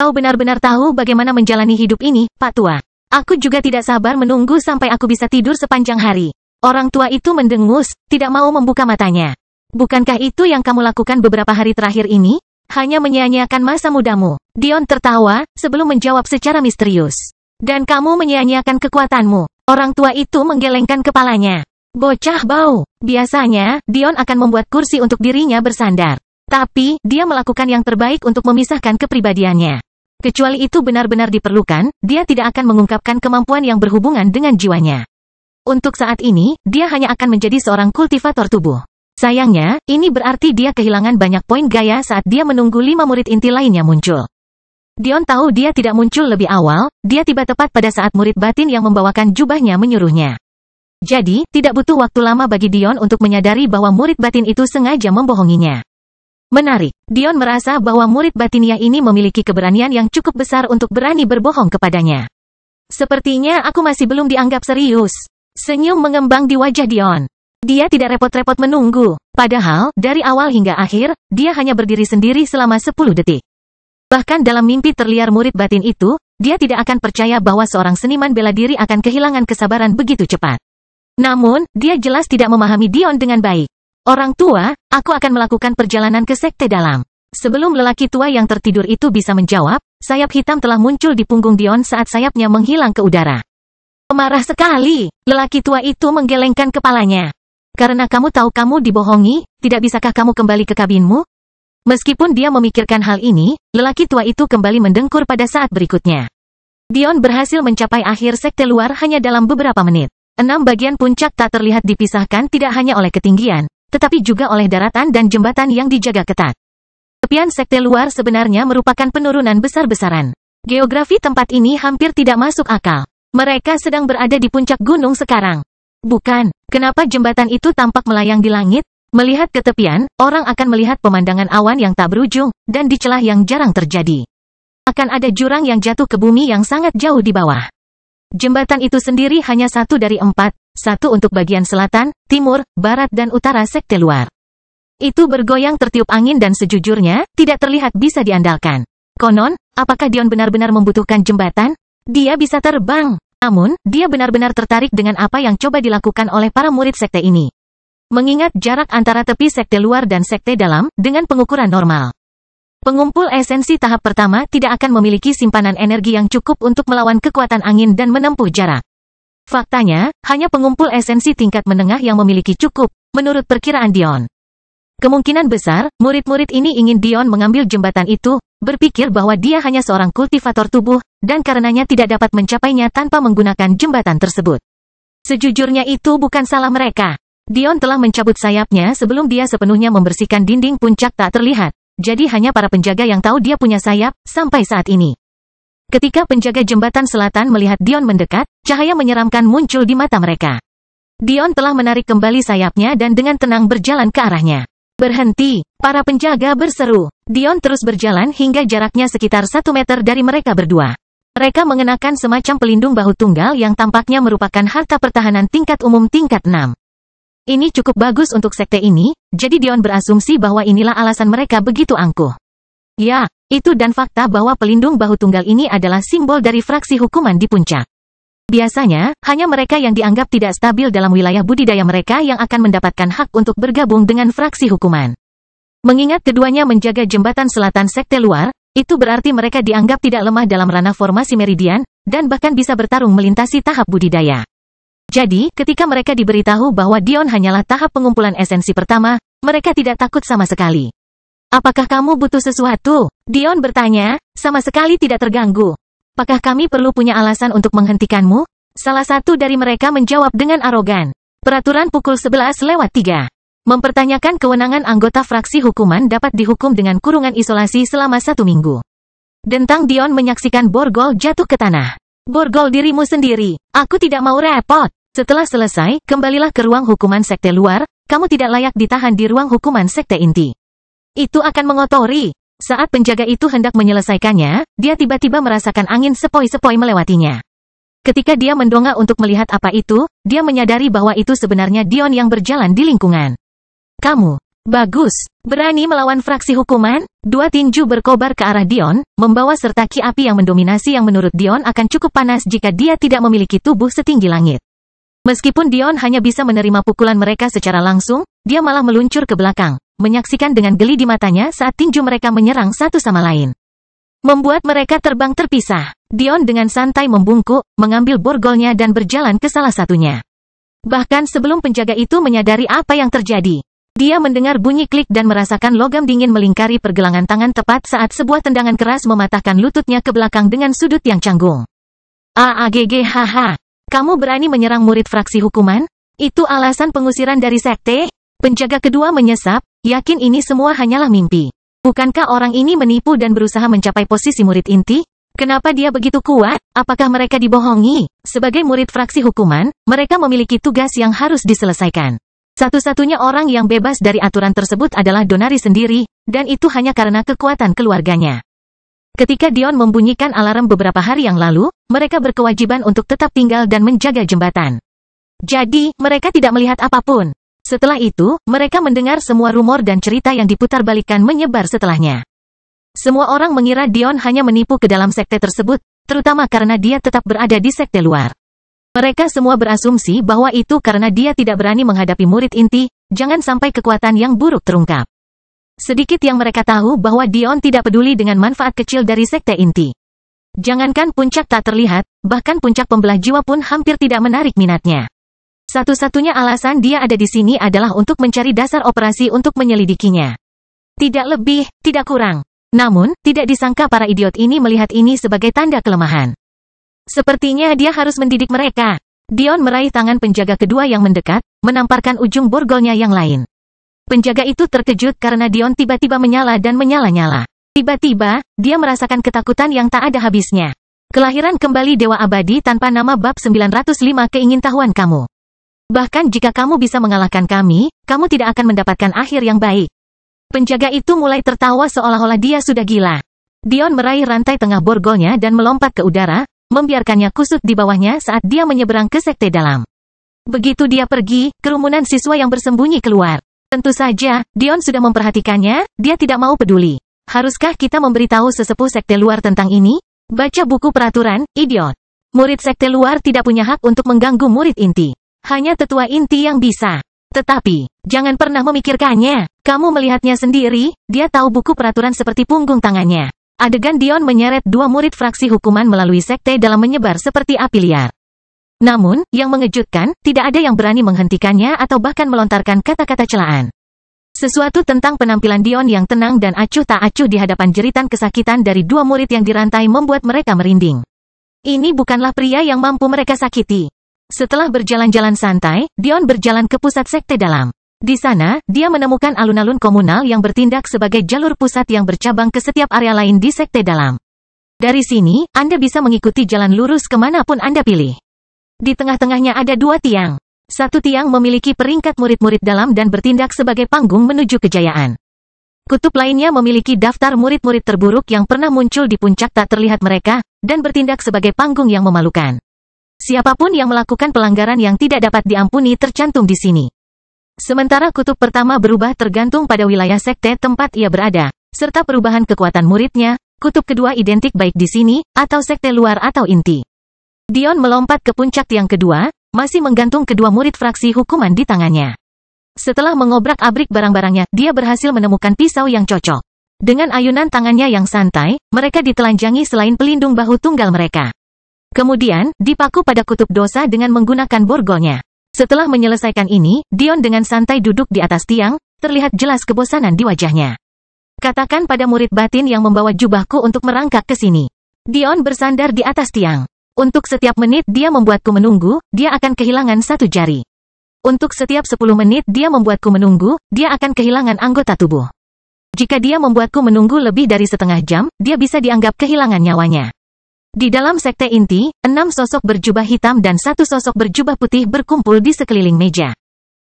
Kau benar-benar tahu bagaimana menjalani hidup ini, Pak Tua. Aku juga tidak sabar menunggu sampai aku bisa tidur sepanjang hari. Orang tua itu mendengus, tidak mau membuka matanya. Bukankah itu yang kamu lakukan beberapa hari terakhir ini? Hanya menyia-nyiakan masa mudamu. Dion tertawa, sebelum menjawab secara misterius. Dan kamu menyia-nyiakan kekuatanmu. Orang tua itu menggelengkan kepalanya. Bocah bau. Biasanya, Dion akan membuat kursi untuk dirinya bersandar. Tapi, dia melakukan yang terbaik untuk memisahkan kepribadiannya. Kecuali itu benar-benar diperlukan, dia tidak akan mengungkapkan kemampuan yang berhubungan dengan jiwanya. Untuk saat ini, dia hanya akan menjadi seorang kultivator tubuh. Sayangnya, ini berarti dia kehilangan banyak poin gaya saat dia menunggu 5 murid inti lainnya muncul. Dion tahu dia tidak muncul lebih awal, dia tiba tepat pada saat murid batin yang membawakan jubahnya menyuruhnya. Jadi, tidak butuh waktu lama bagi Dion untuk menyadari bahwa murid batin itu sengaja membohonginya. Menarik, Dion merasa bahwa murid batinnya ini memiliki keberanian yang cukup besar untuk berani berbohong kepadanya. Sepertinya aku masih belum dianggap serius. Senyum mengembang di wajah Dion. Dia tidak repot-repot menunggu. Padahal, dari awal hingga akhir, dia hanya berdiri sendiri selama 10 detik. Bahkan dalam mimpi terliar murid batin itu, dia tidak akan percaya bahwa seorang seniman bela diri akan kehilangan kesabaran begitu cepat. Namun, dia jelas tidak memahami Dion dengan baik. Orang tua, aku akan melakukan perjalanan ke sekte dalam. Sebelum lelaki tua yang tertidur itu bisa menjawab, sayap hitam telah muncul di punggung Dion saat sayapnya menghilang ke udara. Marah sekali, lelaki tua itu menggelengkan kepalanya. Karena kamu tahu kamu dibohongi, tidak bisakah kamu kembali ke kabinmu? Meskipun dia memikirkan hal ini, lelaki tua itu kembali mendengkur pada saat berikutnya. Dion berhasil mencapai akhir sekte luar hanya dalam beberapa menit. 6 bagian puncak tak terlihat dipisahkan tidak hanya oleh ketinggian, tetapi juga oleh daratan dan jembatan yang dijaga ketat. Tepian sekte luar sebenarnya merupakan penurunan besar-besaran. Geografi tempat ini hampir tidak masuk akal. Mereka sedang berada di puncak gunung sekarang. Bukan, kenapa jembatan itu tampak melayang di langit? Melihat ke tepian, orang akan melihat pemandangan awan yang tak berujung, dan di celah yang jarang terjadi. Akan ada jurang yang jatuh ke bumi yang sangat jauh di bawah. Jembatan itu sendiri hanya 1 dari 4, 1 untuk bagian selatan, timur, barat dan utara sekte luar. Itu bergoyang tertiup angin dan sejujurnya, tidak terlihat bisa diandalkan. Konon, apakah Dion benar-benar membutuhkan jembatan? Dia bisa terbang. Namun, dia benar-benar tertarik dengan apa yang coba dilakukan oleh para murid sekte ini. Mengingat jarak antara tepi sekte luar dan sekte dalam, dengan pengukuran normal. Pengumpul esensi tahap pertama tidak akan memiliki simpanan energi yang cukup untuk melawan kekuatan angin dan menempuh jarak. Faktanya, hanya pengumpul esensi tingkat menengah yang memiliki cukup, menurut perkiraan Dion. Kemungkinan besar, murid-murid ini ingin Dion mengambil jembatan itu, berpikir bahwa dia hanya seorang kultivator tubuh, dan karenanya tidak dapat mencapainya tanpa menggunakan jembatan tersebut. Sejujurnya itu bukan salah mereka. Dion telah mencabut sayapnya sebelum dia sepenuhnya membersihkan dinding puncak tak terlihat, jadi hanya para penjaga yang tahu dia punya sayap, sampai saat ini. Ketika penjaga jembatan selatan melihat Dion mendekat, cahaya menyeramkan muncul di mata mereka. Dion telah menarik kembali sayapnya dan dengan tenang berjalan ke arahnya. Berhenti, para penjaga berseru. Dion terus berjalan hingga jaraknya sekitar 1 meter dari mereka berdua. Mereka mengenakan semacam pelindung bahu tunggal yang tampaknya merupakan harta pertahanan tingkat umum tingkat 6. Ini cukup bagus untuk sekte ini, jadi Dion berasumsi bahwa inilah alasan mereka begitu angkuh. Ya, itu dan fakta bahwa pelindung bahu tunggal ini adalah simbol dari fraksi hukuman di puncak. Biasanya, hanya mereka yang dianggap tidak stabil dalam wilayah budidaya mereka yang akan mendapatkan hak untuk bergabung dengan fraksi hukuman. Mengingat keduanya menjaga jembatan selatan sekte luar, itu berarti mereka dianggap tidak lemah dalam ranah formasi meridian, dan bahkan bisa bertarung melintasi tahap budidaya. Jadi, ketika mereka diberitahu bahwa Dion hanyalah tahap pengumpulan esensi pertama, mereka tidak takut sama sekali. Apakah kamu butuh sesuatu? Dion bertanya, sama sekali tidak terganggu. Apakah kami perlu punya alasan untuk menghentikanmu? Salah satu dari mereka menjawab dengan arogan. Peraturan pukul 11:03. Mempertanyakan kewenangan anggota fraksi hukuman dapat dihukum dengan kurungan isolasi selama 1 minggu. Dentang Dion menyaksikan borgol jatuh ke tanah. Borgol dirimu sendiri. Aku tidak mau repot. Setelah selesai, kembalilah ke ruang hukuman sekte luar. Kamu tidak layak ditahan di ruang hukuman sekte inti. Itu akan mengotori. Saat penjaga itu hendak menyelesaikannya, dia tiba-tiba merasakan angin sepoi-sepoi melewatinya. Ketika dia mendongak untuk melihat apa itu, dia menyadari bahwa itu sebenarnya Dion yang berjalan di lingkungan. Kamu, bagus, berani melawan fraksi hukuman? Dua tinju berkobar ke arah Dion, membawa serta ki api yang mendominasi yang menurut Dion akan cukup panas jika dia tidak memiliki tubuh setinggi langit. Meskipun Dion hanya bisa menerima pukulan mereka secara langsung, dia malah meluncur ke belakang, menyaksikan dengan geli di matanya saat tinju mereka menyerang satu sama lain. Membuat mereka terbang terpisah. Dion dengan santai membungkuk, mengambil borgolnya dan berjalan ke salah satunya. Bahkan sebelum penjaga itu menyadari apa yang terjadi, dia mendengar bunyi klik dan merasakan logam dingin melingkari pergelangan tangan tepat saat sebuah tendangan keras mematahkan lututnya ke belakang dengan sudut yang canggung. Haha, kamu berani menyerang murid fraksi hukuman? Itu alasan pengusiran dari sekte? Penjaga kedua menyesap, yakin ini semua hanyalah mimpi. Bukankah orang ini menipu dan berusaha mencapai posisi murid inti? Kenapa dia begitu kuat? Apakah mereka dibohongi? Sebagai murid fraksi hukuman, mereka memiliki tugas yang harus diselesaikan. Satu-satunya orang yang bebas dari aturan tersebut adalah Donari sendiri, dan itu hanya karena kekuatan keluarganya. Ketika Dion membunyikan alarm beberapa hari yang lalu, mereka berkewajiban untuk tetap tinggal dan menjaga jembatan. Jadi, mereka tidak melihat apapun. Setelah itu, mereka mendengar semua rumor dan cerita yang diputarbalikkan menyebar setelahnya. Semua orang mengira Dion hanya menipu ke dalam sekte tersebut, terutama karena dia tetap berada di sekte luar. Mereka semua berasumsi bahwa itu karena dia tidak berani menghadapi murid inti, jangan sampai kekuatan yang buruk terungkap. Sedikit yang mereka tahu bahwa Dion tidak peduli dengan manfaat kecil dari sekte inti. Jangankan puncak tak terlihat, bahkan puncak pembelah jiwa pun hampir tidak menarik minatnya. Satu-satunya alasan dia ada di sini adalah untuk mencari dasar operasi untuk menyelidikinya. Tidak lebih, tidak kurang. Namun, tidak disangka para idiot ini melihat ini sebagai tanda kelemahan. Sepertinya dia harus mendidik mereka. Dion meraih tangan penjaga kedua yang mendekat, menamparkan ujung borgolnya yang lain. Penjaga itu terkejut karena Dion tiba-tiba menyala dan menyala-nyala. Tiba-tiba, dia merasakan ketakutan yang tak ada habisnya. Kelahiran kembali Dewa Abadi tanpa nama bab 905 keingintahuan kamu. Bahkan jika kamu bisa mengalahkan kami, kamu tidak akan mendapatkan akhir yang baik. Penjaga itu mulai tertawa seolah-olah dia sudah gila. Dion meraih rantai tengah borgolnya dan melompat ke udara, membiarkannya kusut di bawahnya saat dia menyeberang ke sekte dalam. Begitu dia pergi, kerumunan siswa yang bersembunyi keluar. Tentu saja, Dion sudah memperhatikannya, dia tidak mau peduli. Haruskah kita memberitahu sesepuh sekte luar tentang ini? Baca buku peraturan, idiot. Murid sekte luar tidak punya hak untuk mengganggu murid inti. Hanya tetua inti yang bisa. Tetapi, jangan pernah memikirkannya. Kamu melihatnya sendiri, dia tahu buku peraturan seperti punggung tangannya. Adegan Dion menyeret dua murid fraksi hukuman melalui sekte dalam menyebar seperti api liar. Namun, yang mengejutkan, tidak ada yang berani menghentikannya atau bahkan melontarkan kata-kata celaan. Sesuatu tentang penampilan Dion yang tenang dan acuh tak acuh di hadapan jeritan kesakitan dari dua murid yang dirantai membuat mereka merinding. Ini bukanlah pria yang mampu mereka sakiti. Setelah berjalan-jalan santai, Dion berjalan ke pusat sekte dalam. Di sana, dia menemukan alun-alun komunal yang bertindak sebagai jalur pusat yang bercabang ke setiap area lain di sekte dalam. Dari sini, Anda bisa mengikuti jalan lurus kemanapun Anda pilih. Di tengah-tengahnya ada dua tiang. Satu tiang memiliki peringkat murid-murid dalam dan bertindak sebagai panggung menuju kejayaan. Kutub lainnya memiliki daftar murid-murid terburuk yang pernah muncul di puncak tak terlihat mereka, dan bertindak sebagai panggung yang memalukan. Siapapun yang melakukan pelanggaran yang tidak dapat diampuni tercantum di sini. Sementara kutub pertama berubah tergantung pada wilayah sekte tempat ia berada, serta perubahan kekuatan muridnya, kutub kedua identik baik di sini, atau sekte luar atau inti. Dion melompat ke puncak tiang kedua, masih menggantung kedua murid fraksi hukuman di tangannya. Setelah mengobrak-abrik barang-barangnya, dia berhasil menemukan pisau yang cocok. Dengan ayunan tangannya yang santai, mereka ditelanjangi selain pelindung bahu tunggal mereka. Kemudian, dipaku pada kutub dosa dengan menggunakan borgolnya. Setelah menyelesaikan ini, Dion dengan santai duduk di atas tiang, terlihat jelas kebosanan di wajahnya. Katakan pada murid batin yang membawa jubahku untuk merangkak ke sini. Dion bersandar di atas tiang. Untuk setiap menit dia membuatku menunggu, dia akan kehilangan satu jari. Untuk setiap 10 menit dia membuatku menunggu, dia akan kehilangan anggota tubuh. Jika dia membuatku menunggu lebih dari setengah jam, dia bisa dianggap kehilangan nyawanya. Di dalam sekte inti, 6 sosok berjubah hitam dan 1 sosok berjubah putih berkumpul di sekeliling meja.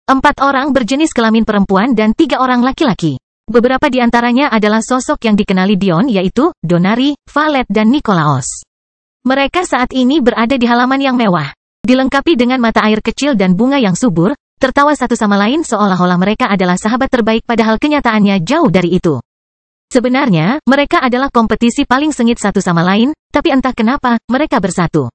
4 orang berjenis kelamin perempuan dan 3 orang laki-laki. Beberapa di antaranya adalah sosok yang dikenali Dion, yaitu Donari, Valet dan Nikolaos. Mereka saat ini berada di halaman yang mewah. Dilengkapi dengan mata air kecil dan bunga yang subur, tertawa satu sama lain seolah-olah mereka adalah sahabat terbaik padahal kenyataannya jauh dari itu. Sebenarnya, mereka adalah kompetisi paling sengit satu sama lain, tapi entah kenapa, mereka bersatu.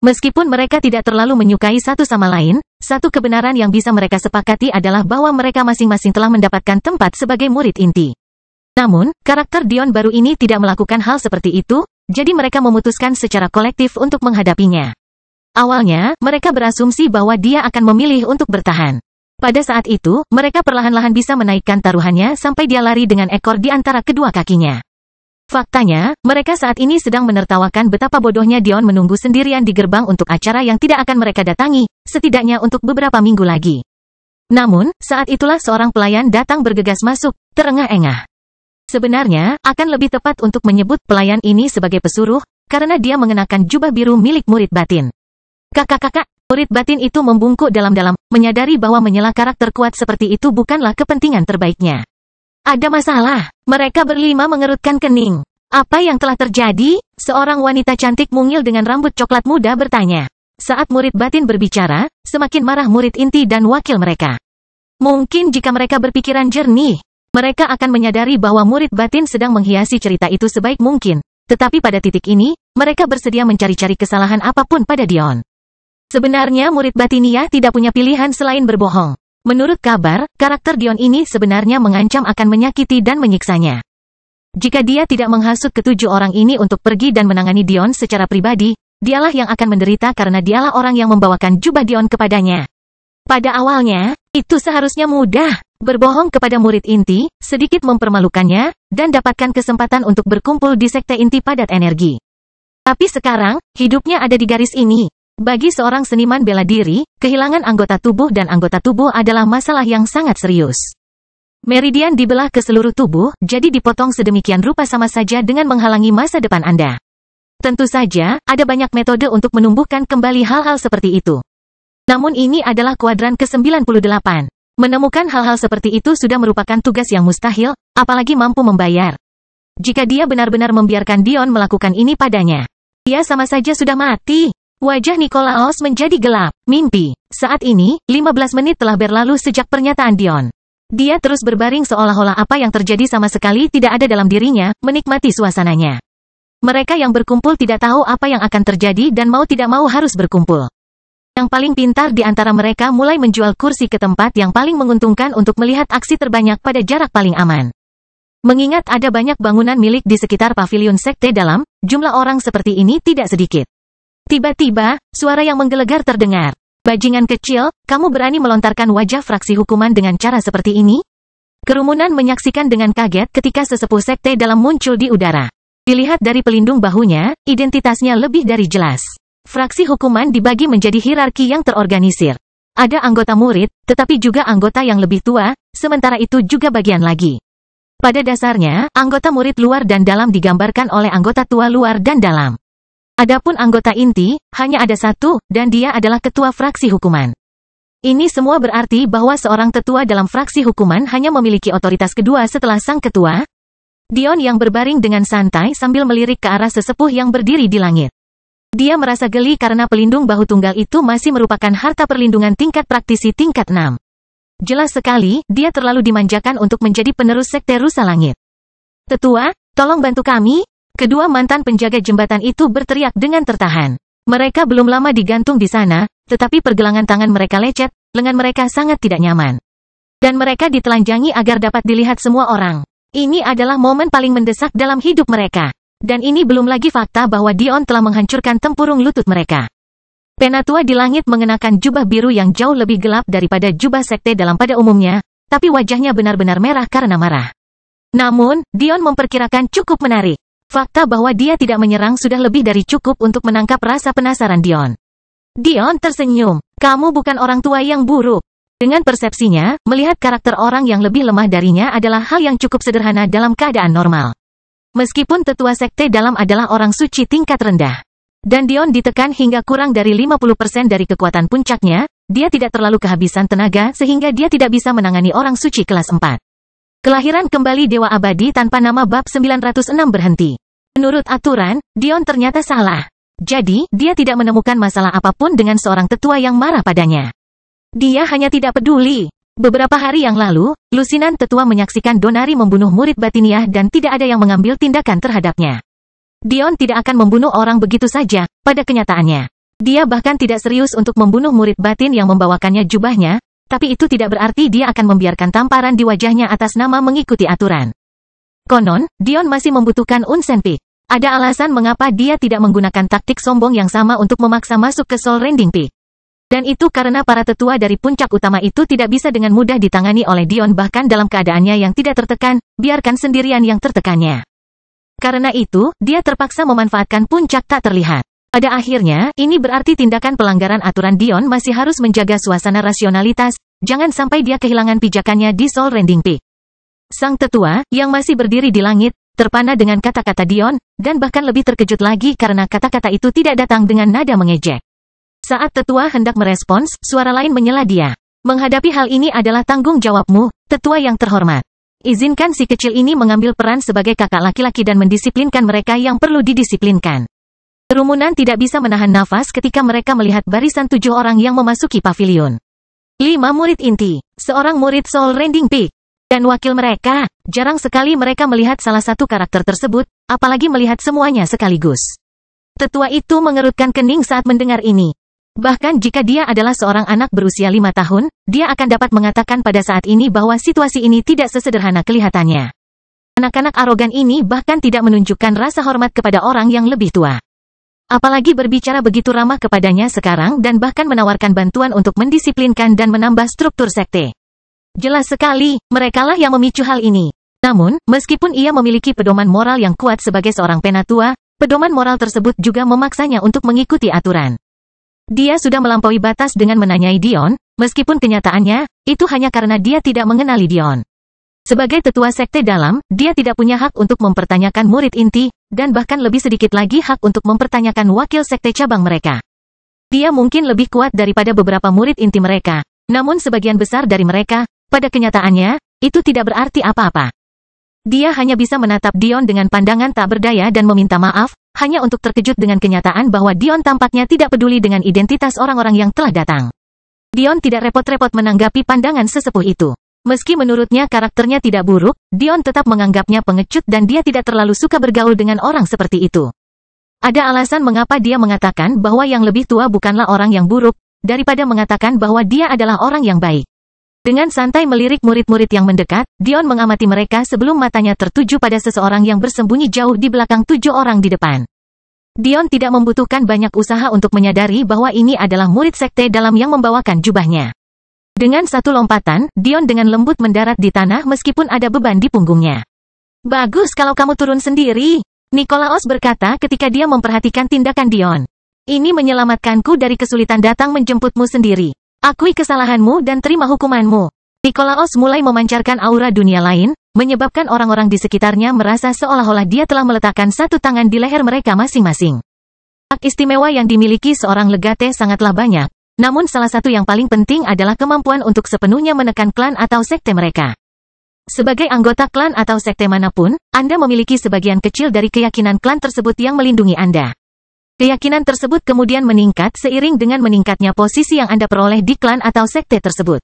Meskipun mereka tidak terlalu menyukai satu sama lain, satu kebenaran yang bisa mereka sepakati adalah bahwa mereka masing-masing telah mendapatkan tempat sebagai murid inti. Namun, karakter Dion baru ini tidak melakukan hal seperti itu, jadi mereka memutuskan secara kolektif untuk menghadapinya. Awalnya, mereka berasumsi bahwa dia akan memilih untuk bertahan. Pada saat itu, mereka perlahan-lahan bisa menaikkan taruhannya sampai dia lari dengan ekor di antara kedua kakinya. Faktanya, mereka saat ini sedang menertawakan betapa bodohnya Dion menunggu sendirian di gerbang untuk acara yang tidak akan mereka datangi, setidaknya untuk beberapa minggu lagi. Namun, saat itulah seorang pelayan datang bergegas masuk, terengah-engah. Sebenarnya, akan lebih tepat untuk menyebut pelayan ini sebagai pesuruh, karena dia mengenakan jubah biru milik murid batin. Kakak-kakak, murid batin itu membungkuk dalam-dalam, menyadari bahwa menyela karakter kuat seperti itu bukanlah kepentingan terbaiknya. Ada masalah, mereka berlima mengerutkan kening. Apa yang telah terjadi? Seorang wanita cantik mungil dengan rambut coklat muda bertanya. Saat murid batin berbicara, semakin marah murid inti dan wakil mereka. Mungkin jika mereka berpikiran jernih, mereka akan menyadari bahwa murid batin sedang menghiasi cerita itu sebaik mungkin. Tetapi pada titik ini, mereka bersedia mencari-cari kesalahan apapun pada Dion. Sebenarnya murid batinia tidak punya pilihan selain berbohong. Menurut kabar, karakter Dion ini sebenarnya mengancam akan menyakiti dan menyiksanya. Jika dia tidak menghasut ketujuh orang ini untuk pergi dan menangani Dion secara pribadi, dialah yang akan menderita karena dialah orang yang membawakan jubah Dion kepadanya. Pada awalnya, itu seharusnya mudah. Berbohong kepada murid inti, sedikit mempermalukannya, dan dapatkan kesempatan untuk berkumpul di sekte inti padat energi. Tapi sekarang, hidupnya ada di garis ini. Bagi seorang seniman bela diri, kehilangan anggota tubuh dan anggota tubuh adalah masalah yang sangat serius. Meridian dibelah ke seluruh tubuh, jadi dipotong sedemikian rupa sama saja dengan menghalangi masa depan Anda. Tentu saja, ada banyak metode untuk menumbuhkan kembali hal-hal seperti itu. Namun ini adalah kuadran ke-98. Menemukan hal-hal seperti itu sudah merupakan tugas yang mustahil, apalagi mampu membayar. Jika dia benar-benar membiarkan Dion melakukan ini padanya, dia sama saja sudah mati. Wajah Nikolaos menjadi gelap. Mimpi. Saat ini, 15 menit telah berlalu sejak pernyataan Dion. Dia terus berbaring seolah-olah apa yang terjadi sama sekali tidak ada dalam dirinya, menikmati suasananya. Mereka yang berkumpul tidak tahu apa yang akan terjadi dan mau tidak mau harus berkumpul. Yang paling pintar di antara mereka mulai menjual kursi ke tempat yang paling menguntungkan untuk melihat aksi terbanyak pada jarak paling aman. Mengingat ada banyak bangunan milik di sekitar pavilion sekte dalam, jumlah orang seperti ini tidak sedikit. Tiba-tiba, suara yang menggelegar terdengar. Bajingan kecil, kamu berani melontarkan wajah fraksi hukuman dengan cara seperti ini? Kerumunan menyaksikan dengan kaget ketika sesepuh sekte dalam muncul di udara. Dilihat dari pelindung bahunya, identitasnya lebih dari jelas. Fraksi hukuman dibagi menjadi hierarki yang terorganisir. Ada anggota murid, tetapi juga anggota yang lebih tua, sementara itu juga bagian lagi. Pada dasarnya, anggota murid luar dan dalam digambarkan oleh anggota tua luar dan dalam. Adapun anggota inti, hanya ada satu, dan dia adalah ketua fraksi hukuman. Ini semua berarti bahwa seorang tetua dalam fraksi hukuman hanya memiliki otoritas kedua setelah sang ketua. Dion yang berbaring dengan santai sambil melirik ke arah sesepuh yang berdiri di langit. Dia merasa geli karena pelindung bahu tunggal itu masih merupakan harta perlindungan tingkat praktisi tingkat 6. Jelas sekali, dia terlalu dimanjakan untuk menjadi penerus sekte rusa langit. Tetua, tolong bantu kami. Kedua mantan penjaga jembatan itu berteriak dengan tertahan. Mereka belum lama digantung di sana, tetapi pergelangan tangan mereka lecet, lengan mereka sangat tidak nyaman. Dan mereka ditelanjangi agar dapat dilihat semua orang. Ini adalah momen paling mendesak dalam hidup mereka. Dan ini belum lagi fakta bahwa Dion telah menghancurkan tempurung lutut mereka. Penatua di langit mengenakan jubah biru yang jauh lebih gelap daripada jubah sekte dalam pada umumnya, tapi wajahnya benar-benar merah karena marah. Namun, Dion memperkirakan cukup menarik. Fakta bahwa dia tidak menyerang sudah lebih dari cukup untuk menangkap rasa penasaran Dion. Dion tersenyum. Kamu bukan orang tua yang buruk. Dengan persepsinya, melihat karakter orang yang lebih lemah darinya adalah hal yang cukup sederhana dalam keadaan normal. Meskipun tetua sekte dalam adalah orang suci tingkat rendah. Dan Dion ditekan hingga kurang dari 50% dari kekuatan puncaknya, dia tidak terlalu kehabisan tenaga sehingga dia tidak bisa menangani orang suci kelas 4. Kelahiran kembali Dewa Abadi tanpa nama bab 906 berhenti. Menurut aturan, Dion ternyata salah. Jadi, dia tidak menemukan masalah apapun dengan seorang tetua yang marah padanya. Dia hanya tidak peduli. Beberapa hari yang lalu, lusinan tetua menyaksikan Donari membunuh murid batiniah dan tidak ada yang mengambil tindakan terhadapnya. Dion tidak akan membunuh orang begitu saja, pada kenyataannya. Dia bahkan tidak serius untuk membunuh murid batin yang membawakannya jubahnya, tapi itu tidak berarti dia akan membiarkan tamparan di wajahnya atas nama mengikuti aturan. Konon, Dion masih membutuhkan Unsenpik. Ada alasan mengapa dia tidak menggunakan taktik sombong yang sama untuk memaksa masuk ke Soul Rending Peak. Dan itu karena para tetua dari puncak utama itu tidak bisa dengan mudah ditangani oleh Dion bahkan dalam keadaannya yang tidak tertekan, biarkan sendirian yang tertekannya. Karena itu, dia terpaksa memanfaatkan puncak tak terlihat. Pada akhirnya, ini berarti tindakan pelanggaran aturan Dion masih harus menjaga suasana rasionalitas, jangan sampai dia kehilangan pijakannya di Soul Rending Peak. Sang tetua, yang masih berdiri di langit, terpana dengan kata-kata Dion, dan bahkan lebih terkejut lagi karena kata-kata itu tidak datang dengan nada mengejek. Saat tetua hendak merespons, suara lain menyela dia. Menghadapi hal ini adalah tanggung jawabmu, tetua yang terhormat. Izinkan si kecil ini mengambil peran sebagai kakak laki-laki dan mendisiplinkan mereka yang perlu didisiplinkan. Kerumunan tidak bisa menahan nafas ketika mereka melihat barisan 7 orang yang memasuki pavilion. 5 murid inti, seorang murid Soul Rending Peak, dan wakil mereka. Jarang sekali mereka melihat salah satu karakter tersebut, apalagi melihat semuanya sekaligus. Tetua itu mengerutkan kening saat mendengar ini. Bahkan jika dia adalah seorang anak berusia 5 tahun, dia akan dapat mengatakan pada saat ini bahwa situasi ini tidak sesederhana kelihatannya. Anak-anak arogan ini bahkan tidak menunjukkan rasa hormat kepada orang yang lebih tua. Apalagi berbicara begitu ramah kepadanya sekarang dan bahkan menawarkan bantuan untuk mendisiplinkan dan menambah struktur sekte. Jelas sekali, merekalah yang memicu hal ini. Namun, meskipun ia memiliki pedoman moral yang kuat sebagai seorang penatua, pedoman moral tersebut juga memaksanya untuk mengikuti aturan. Dia sudah melampaui batas dengan menanyai Dion, meskipun kenyataannya, itu hanya karena dia tidak mengenali Dion. Sebagai tetua sekte dalam, dia tidak punya hak untuk mempertanyakan murid inti, dan bahkan lebih sedikit lagi hak untuk mempertanyakan wakil sekte cabang mereka. Dia mungkin lebih kuat daripada beberapa murid inti mereka, namun sebagian besar dari mereka, pada kenyataannya, itu tidak berarti apa-apa. Dia hanya bisa menatap Dion dengan pandangan tak berdaya dan meminta maaf, hanya untuk terkejut dengan kenyataan bahwa Dion tampaknya tidak peduli dengan identitas orang-orang yang telah datang. Dion tidak repot-repot menanggapi pandangan sesepuh itu. Meski menurutnya karakternya tidak buruk, Dion tetap menganggapnya pengecut dan dia tidak terlalu suka bergaul dengan orang seperti itu. Ada alasan mengapa dia mengatakan bahwa yang lebih tua bukanlah orang yang buruk, daripada mengatakan bahwa dia adalah orang yang baik. Dengan santai melirik murid-murid yang mendekat, Dion mengamati mereka sebelum matanya tertuju pada seseorang yang bersembunyi jauh di belakang 7 orang di depan. Dion tidak membutuhkan banyak usaha untuk menyadari bahwa ini adalah murid sekte dalam yang membawakan jubahnya. Dengan satu lompatan, Dion dengan lembut mendarat di tanah meskipun ada beban di punggungnya. Bagus kalau kamu turun sendiri, Nikolaos berkata ketika dia memperhatikan tindakan Dion. Ini menyelamatkanku dari kesulitan datang menjemputmu sendiri. Akui kesalahanmu dan terima hukumanmu. Nikolaos mulai memancarkan aura dunia lain, menyebabkan orang-orang di sekitarnya merasa seolah-olah dia telah meletakkan satu tangan di leher mereka masing-masing. Hak istimewa yang dimiliki seorang legate sangatlah banyak, namun salah satu yang paling penting adalah kemampuan untuk sepenuhnya menekan klan atau sekte mereka. Sebagai anggota klan atau sekte manapun, Anda memiliki sebagian kecil dari keyakinan klan tersebut yang melindungi Anda. Keyakinan tersebut kemudian meningkat seiring dengan meningkatnya posisi yang Anda peroleh di klan atau sekte tersebut.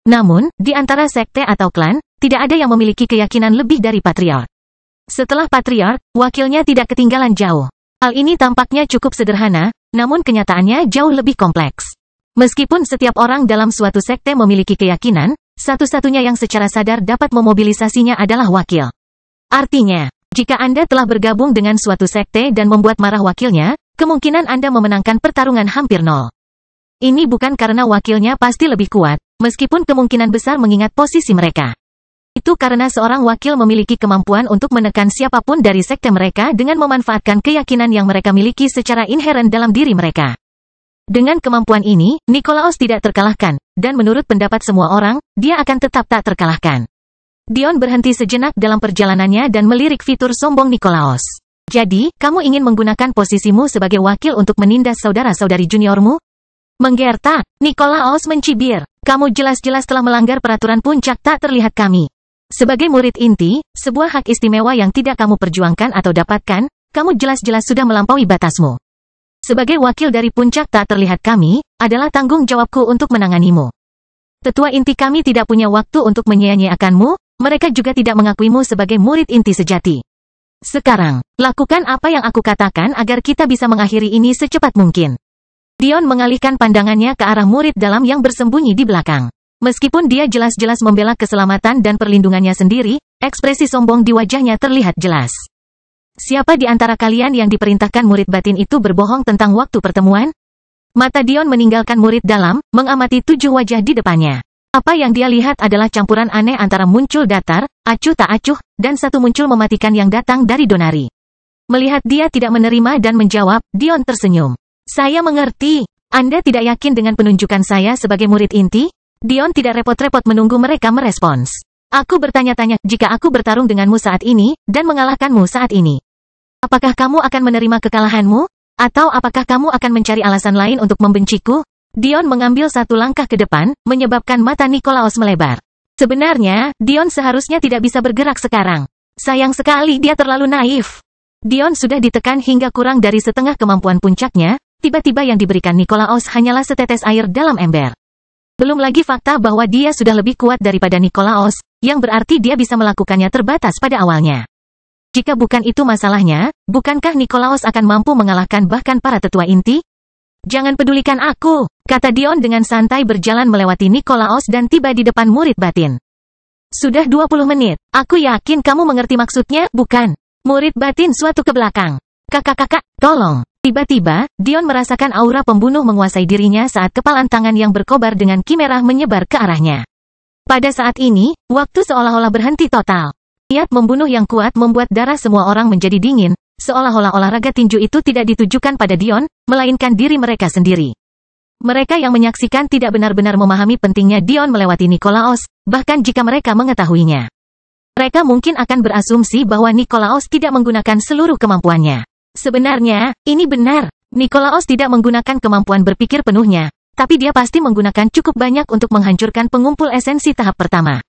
Namun, di antara sekte atau klan, tidak ada yang memiliki keyakinan lebih dari patriark. Setelah patriark, wakilnya tidak ketinggalan jauh. Hal ini tampaknya cukup sederhana, namun kenyataannya jauh lebih kompleks. Meskipun setiap orang dalam suatu sekte memiliki keyakinan, satu-satunya yang secara sadar dapat memobilisasinya adalah wakil. Artinya, jika Anda telah bergabung dengan suatu sekte dan membuat marah wakilnya, kemungkinan Anda memenangkan pertarungan hampir nol. Ini bukan karena wakilnya pasti lebih kuat, meskipun kemungkinan besar mengingat posisi mereka. Itu karena seorang wakil memiliki kemampuan untuk menekan siapapun dari sekte mereka dengan memanfaatkan keyakinan yang mereka miliki secara inheren dalam diri mereka. Dengan kemampuan ini, Nikolaos tidak terkalahkan, dan menurut pendapat semua orang, dia akan tetap tak terkalahkan. Dion berhenti sejenak dalam perjalanannya dan melirik fitur sombong Nikolaos. Jadi, kamu ingin menggunakan posisimu sebagai wakil untuk menindas saudara-saudari juniormu? Menggertak, Nikolaos mencibir. Kamu jelas-jelas telah melanggar peraturan puncak tak terlihat kami. Sebagai murid inti, sebuah hak istimewa yang tidak kamu perjuangkan atau dapatkan, kamu jelas-jelas sudah melampaui batasmu. Sebagai wakil dari puncak tak terlihat kami, adalah tanggung jawabku untuk menanganimu. Tetua inti kami tidak punya waktu untuk menyia-nyiakanmu, mereka juga tidak mengakuimu sebagai murid inti sejati. Sekarang, lakukan apa yang aku katakan agar kita bisa mengakhiri ini secepat mungkin. Dion mengalihkan pandangannya ke arah murid dalam yang bersembunyi di belakang. Meskipun dia jelas-jelas membela keselamatan dan perlindungannya sendiri, ekspresi sombong di wajahnya terlihat jelas. Siapa di antara kalian yang diperintahkan murid batin itu berbohong tentang waktu pertemuan? Mata Dion meninggalkan murid dalam, mengamati 7 wajah di depannya. Apa yang dia lihat adalah campuran aneh antara muncul datar, acuh tak acuh, dan satu muncul mematikan yang datang dari Donari. Melihat dia tidak menerima dan menjawab, Dion tersenyum. Saya mengerti. Anda tidak yakin dengan penunjukan saya sebagai murid inti? Dion tidak repot-repot menunggu mereka merespons. Aku bertanya-tanya, jika aku bertarung denganmu saat ini, dan mengalahkanmu saat ini, apakah kamu akan menerima kekalahanmu? Atau apakah kamu akan mencari alasan lain untuk membenciku? Dion mengambil satu langkah ke depan, menyebabkan mata Nikolaos melebar. Sebenarnya, Dion seharusnya tidak bisa bergerak sekarang. Sayang sekali dia terlalu naif. Dion sudah ditekan hingga kurang dari setengah kemampuan puncaknya, tiba-tiba yang diberikan Nikolaos hanyalah setetes air dalam ember. Belum lagi fakta bahwa dia sudah lebih kuat daripada Nikolaos, yang berarti dia bisa melakukannya terbatas pada awalnya. Jika bukan itu masalahnya, bukankah Nikolaos akan mampu mengalahkan bahkan para tetua inti? Jangan pedulikan aku, kata Dion dengan santai berjalan melewati Nikolaos dan tiba di depan murid batin. Sudah 20 menit, aku yakin kamu mengerti maksudnya, bukan? Murid batin suatu ke belakang. Kakak-kakak, tolong. Tiba-tiba, Dion merasakan aura pembunuh menguasai dirinya saat kepalan tangan yang berkobar dengan ki merah menyebar ke arahnya. Pada saat ini, waktu seolah-olah berhenti total. Niat membunuh yang kuat membuat darah semua orang menjadi dingin, seolah-olah olahraga tinju itu tidak ditujukan pada Dion, melainkan diri mereka sendiri. Mereka yang menyaksikan tidak benar-benar memahami pentingnya Dion melewati Nikolaos, bahkan jika mereka mengetahuinya. Mereka mungkin akan berasumsi bahwa Nikolaos tidak menggunakan seluruh kemampuannya. Sebenarnya, ini benar. Nikolaos tidak menggunakan kemampuan berpikir penuhnya, tapi dia pasti menggunakan cukup banyak untuk menghancurkan pengumpul esensi tahap pertama.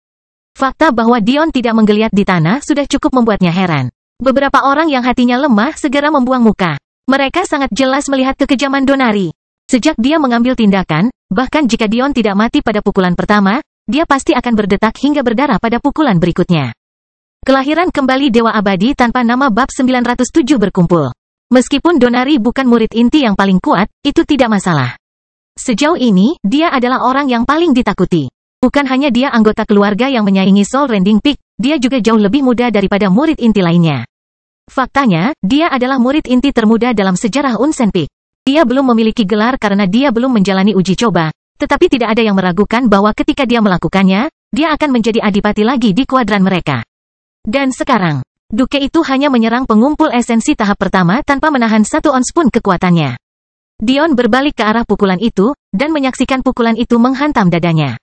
Fakta bahwa Dion tidak menggeliat di tanah sudah cukup membuatnya heran. Beberapa orang yang hatinya lemah segera membuang muka. Mereka sangat jelas melihat kekejaman Donari. Sejak dia mengambil tindakan, bahkan jika Dion tidak mati pada pukulan pertama, dia pasti akan berdetak hingga berdarah pada pukulan berikutnya. Kelahiran kembali Dewa Abadi tanpa nama bab 907 berkumpul. Meskipun Donari bukan murid inti yang paling kuat, itu tidak masalah. Sejauh ini, dia adalah orang yang paling ditakuti. Bukan hanya dia anggota keluarga yang menyaingi Soul Rending Peak, dia juga jauh lebih muda daripada murid inti lainnya. Faktanya, dia adalah murid inti termuda dalam sejarah Unsen Peak. Dia belum memiliki gelar karena dia belum menjalani uji coba, tetapi tidak ada yang meragukan bahwa ketika dia melakukannya, dia akan menjadi adipati lagi di kuadran mereka. Dan sekarang, Duke itu hanya menyerang pengumpul esensi tahap pertama tanpa menahan 1 ons pun kekuatannya. Dion berbalik ke arah pukulan itu, dan menyaksikan pukulan itu menghantam dadanya.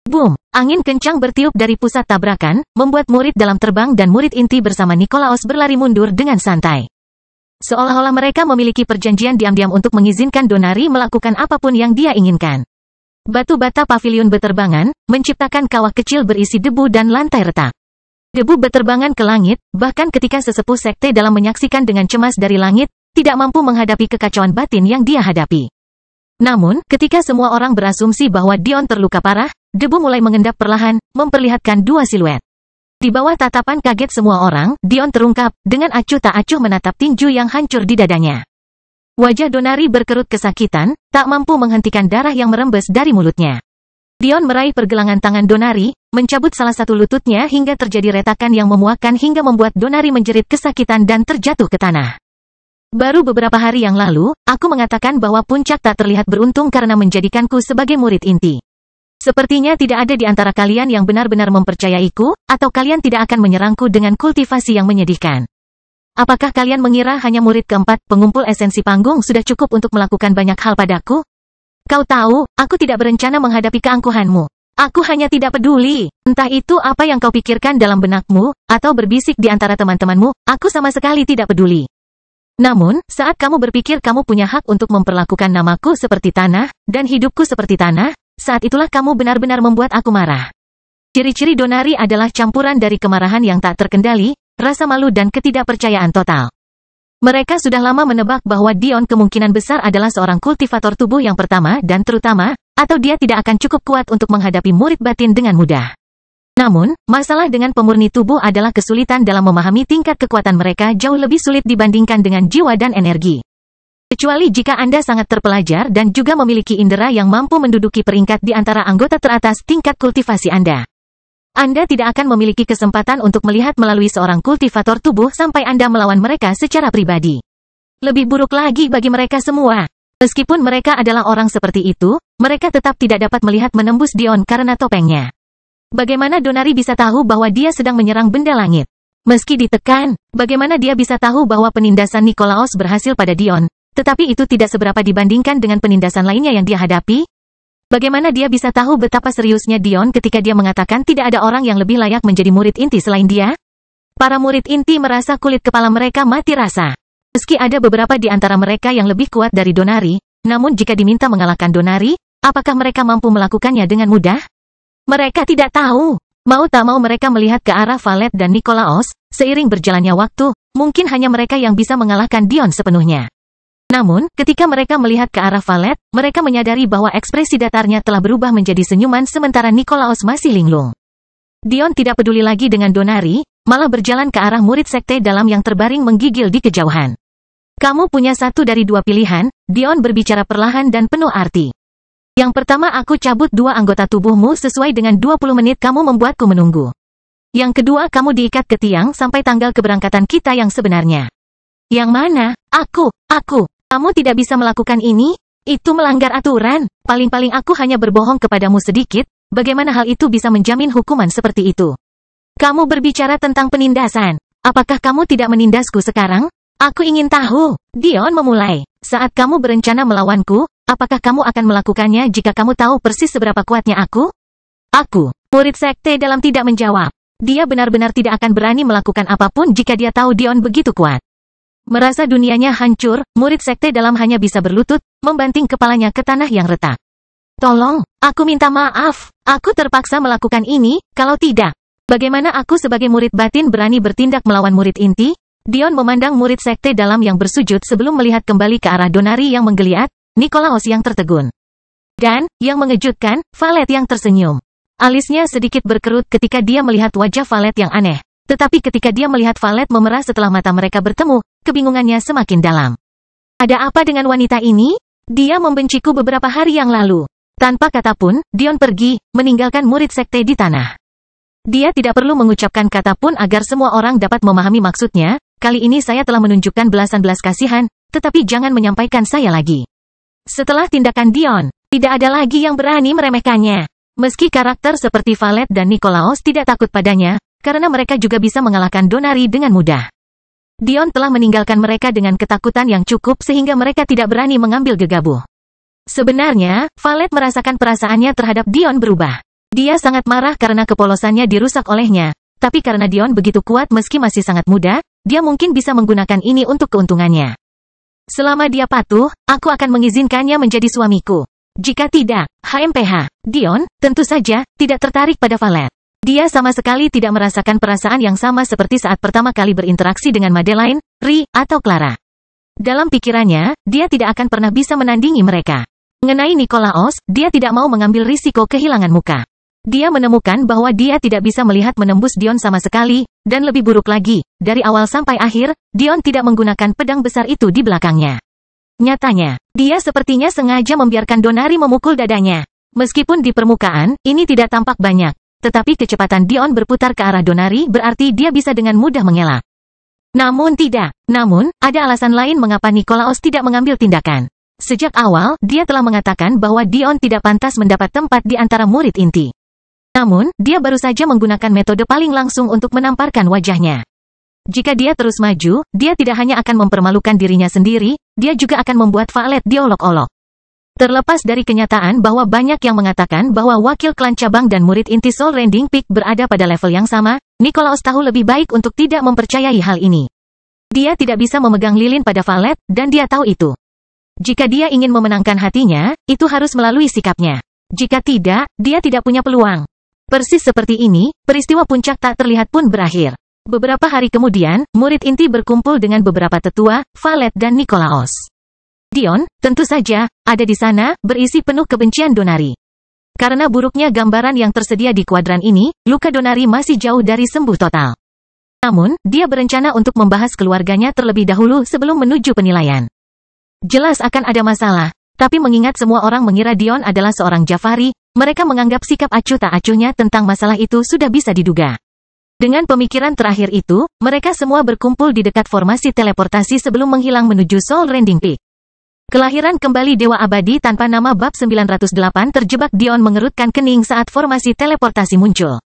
Boom! Angin kencang bertiup dari pusat tabrakan, membuat murid dalam terbang dan murid inti bersama Nikolaos berlari mundur dengan santai. Seolah-olah mereka memiliki perjanjian diam-diam untuk mengizinkan Donari melakukan apapun yang dia inginkan. Batu bata pavilion beterbangan, menciptakan kawah kecil berisi debu dan lantai retak. Debu beterbangan ke langit, bahkan ketika sesepuh sekte dalam menyaksikan dengan cemas dari langit, tidak mampu menghadapi kekacauan batin yang dia hadapi. Namun, ketika semua orang berasumsi bahwa Dion terluka parah, debu mulai mengendap perlahan, memperlihatkan 2 siluet. Di bawah tatapan kaget semua orang, Dion terungkap, dengan acuh tak acuh menatap tinju yang hancur di dadanya. Wajah Donari berkerut kesakitan, tak mampu menghentikan darah yang merembes dari mulutnya. Dion meraih pergelangan tangan Donari, mencabut salah satu lututnya hingga terjadi retakan yang memuakkan hingga membuat Donari menjerit kesakitan dan terjatuh ke tanah. Baru beberapa hari yang lalu, aku mengatakan bahwa puncak tak terlihat beruntung karena menjadikanku sebagai murid inti. Sepertinya tidak ada di antara kalian yang benar-benar mempercayaiku, atau kalian tidak akan menyerangku dengan kultivasi yang menyedihkan. Apakah kalian mengira hanya murid keempat pengumpul esensi panggung sudah cukup untuk melakukan banyak hal padaku? Kau tahu, aku tidak berencana menghadapi keangkuhanmu. Aku hanya tidak peduli. Entah itu apa yang kau pikirkan dalam benakmu, atau berbisik di antara teman-temanmu, aku sama sekali tidak peduli. Namun, saat kamu berpikir kamu punya hak untuk memperlakukan namaku seperti tanah, dan hidupku seperti tanah, saat itulah kamu benar-benar membuat aku marah. Ciri-ciri Donari adalah campuran dari kemarahan yang tak terkendali, rasa malu dan ketidakpercayaan total. Mereka sudah lama menebak bahwa Dion kemungkinan besar adalah seorang kultivator tubuh yang pertama dan terutama, atau dia tidak akan cukup kuat untuk menghadapi murid batin dengan mudah. Namun, masalah dengan pemurni tubuh adalah kesulitan dalam memahami tingkat kekuatan mereka jauh lebih sulit dibandingkan dengan jiwa dan energi. Kecuali jika Anda sangat terpelajar dan juga memiliki indera yang mampu menduduki peringkat di antara anggota teratas tingkat kultivasi Anda. Anda tidak akan memiliki kesempatan untuk melihat melalui seorang kultivator tubuh sampai Anda melawan mereka secara pribadi. Lebih buruk lagi bagi mereka semua. Meskipun mereka adalah orang seperti itu, mereka tetap tidak dapat melihat menembus Dion karena topengnya. Bagaimana Donari bisa tahu bahwa dia sedang menyerang benda langit? Meski ditekan, bagaimana dia bisa tahu bahwa penindasan Nikolaos berhasil pada Dion? Tetapi itu tidak seberapa dibandingkan dengan penindasan lainnya yang dia hadapi. Bagaimana dia bisa tahu betapa seriusnya Dion ketika dia mengatakan tidak ada orang yang lebih layak menjadi murid inti selain dia? Para murid inti merasa kulit kepala mereka mati rasa. Meski ada beberapa di antara mereka yang lebih kuat dari Donari, namun jika diminta mengalahkan Donari, apakah mereka mampu melakukannya dengan mudah? Mereka tidak tahu. Mau tak mau mereka melihat ke arah Valet dan Nikolaos, seiring berjalannya waktu, mungkin hanya mereka yang bisa mengalahkan Dion sepenuhnya. Namun, ketika mereka melihat ke arah Valet, mereka menyadari bahwa ekspresi datarnya telah berubah menjadi senyuman sementara Nikolaos masih linglung. Dion tidak peduli lagi dengan Donari, malah berjalan ke arah murid sekte dalam yang terbaring menggigil di kejauhan. Kamu punya satu dari dua pilihan, Dion berbicara perlahan dan penuh arti. Yang pertama aku cabut dua anggota tubuhmu sesuai dengan 20 menit kamu membuatku menunggu. Yang kedua kamu diikat ke tiang sampai tanggal keberangkatan kita yang sebenarnya. Yang mana? Aku. Kamu tidak bisa melakukan ini? Itu melanggar aturan. Paling-paling aku hanya berbohong kepadamu sedikit, bagaimana hal itu bisa menjamin hukuman seperti itu? Kamu berbicara tentang penindasan. Apakah kamu tidak menindasku sekarang? Aku ingin tahu. Dion memulai. Saat kamu berencana melawanku, apakah kamu akan melakukannya jika kamu tahu persis seberapa kuatnya aku? Aku. Murid sekte dalam tidak menjawab. Dia benar-benar tidak akan berani melakukan apapun jika dia tahu Dion begitu kuat. Merasa dunianya hancur, murid sekte dalam hanya bisa berlutut, membanting kepalanya ke tanah yang retak. Tolong, aku minta maaf. Aku terpaksa melakukan ini, kalau tidak. Bagaimana aku sebagai murid batin berani bertindak melawan murid inti? Dion memandang murid sekte dalam yang bersujud sebelum melihat kembali ke arah Donari yang menggeliat, Nikolaos yang tertegun. Dan, yang mengejutkan, Valet yang tersenyum. Alisnya sedikit berkerut ketika dia melihat wajah Valet yang aneh. Tetapi ketika dia melihat Valet memerah setelah mata mereka bertemu, kebingungannya semakin dalam. Ada apa dengan wanita ini? Dia membenciku beberapa hari yang lalu. Tanpa kata pun, Dion pergi, meninggalkan murid sekte di tanah. Dia tidak perlu mengucapkan kata pun agar semua orang dapat memahami maksudnya. Kali ini saya telah menunjukkan belasan belas kasihan, tetapi jangan menyampaikan saya lagi. Setelah tindakan Dion, tidak ada lagi yang berani meremehkannya. Meski karakter seperti Valet dan Nikolaos tidak takut padanya, karena mereka juga bisa mengalahkan Donari dengan mudah. Dion telah meninggalkan mereka dengan ketakutan yang cukup sehingga mereka tidak berani mengambil gegabah. Sebenarnya, Valet merasakan perasaannya terhadap Dion berubah. Dia sangat marah karena kepolosannya dirusak olehnya, tapi karena Dion begitu kuat meski masih sangat muda, dia mungkin bisa menggunakan ini untuk keuntungannya. Selama dia patuh, aku akan mengizinkannya menjadi suamiku. Jika tidak, HMPH, Dion, tentu saja, tidak tertarik pada Valet. Dia sama sekali tidak merasakan perasaan yang sama seperti saat pertama kali berinteraksi dengan Madeline, Ri, atau Clara. Dalam pikirannya, dia tidak akan pernah bisa menandingi mereka. Mengenai Nikolaos, dia tidak mau mengambil risiko kehilangan muka. Dia menemukan bahwa dia tidak bisa melihat menembus Dion sama sekali, dan lebih buruk lagi, dari awal sampai akhir, Dion tidak menggunakan pedang besar itu di belakangnya. Nyatanya, dia sepertinya sengaja membiarkan Donari memukul dadanya. Meskipun di permukaan, ini tidak tampak banyak. Tetapi kecepatan Dion berputar ke arah Donari berarti dia bisa dengan mudah mengelak. Namun tidak. Namun, ada alasan lain mengapa Nikolaos tidak mengambil tindakan. Sejak awal, dia telah mengatakan bahwa Dion tidak pantas mendapat tempat di antara murid inti. Namun, dia baru saja menggunakan metode paling langsung untuk menamparkan wajahnya. Jika dia terus maju, dia tidak hanya akan mempermalukan dirinya sendiri, dia juga akan membuat Violet diolok-olok. Terlepas dari kenyataan bahwa banyak yang mengatakan bahwa wakil klan cabang dan murid inti Soul Rending Peak berada pada level yang sama, Nikolaos tahu lebih baik untuk tidak mempercayai hal ini. Dia tidak bisa memegang lilin pada Violet, dan dia tahu itu. Jika dia ingin memenangkan hatinya, itu harus melalui sikapnya. Jika tidak, dia tidak punya peluang. Persis seperti ini, peristiwa puncak tak terlihat pun berakhir. Beberapa hari kemudian, murid inti berkumpul dengan beberapa tetua, Violet dan Nikolaos. Dion, tentu saja, ada di sana, berisi penuh kebencian Donari. Karena buruknya gambaran yang tersedia di kuadran ini, luka Donari masih jauh dari sembuh total. Namun, dia berencana untuk membahas keluarganya terlebih dahulu sebelum menuju penilaian. Jelas akan ada masalah, tapi mengingat semua orang mengira Dion adalah seorang Jafari, mereka menganggap sikap acuh tak acuhnya tentang masalah itu sudah bisa diduga. Dengan pemikiran terakhir itu, mereka semua berkumpul di dekat formasi teleportasi sebelum menghilang menuju Soul Rending Peak. Kelahiran kembali Dewa Abadi tanpa nama bab 908 terjebak. Dion mengerutkan kening saat formasi teleportasi muncul.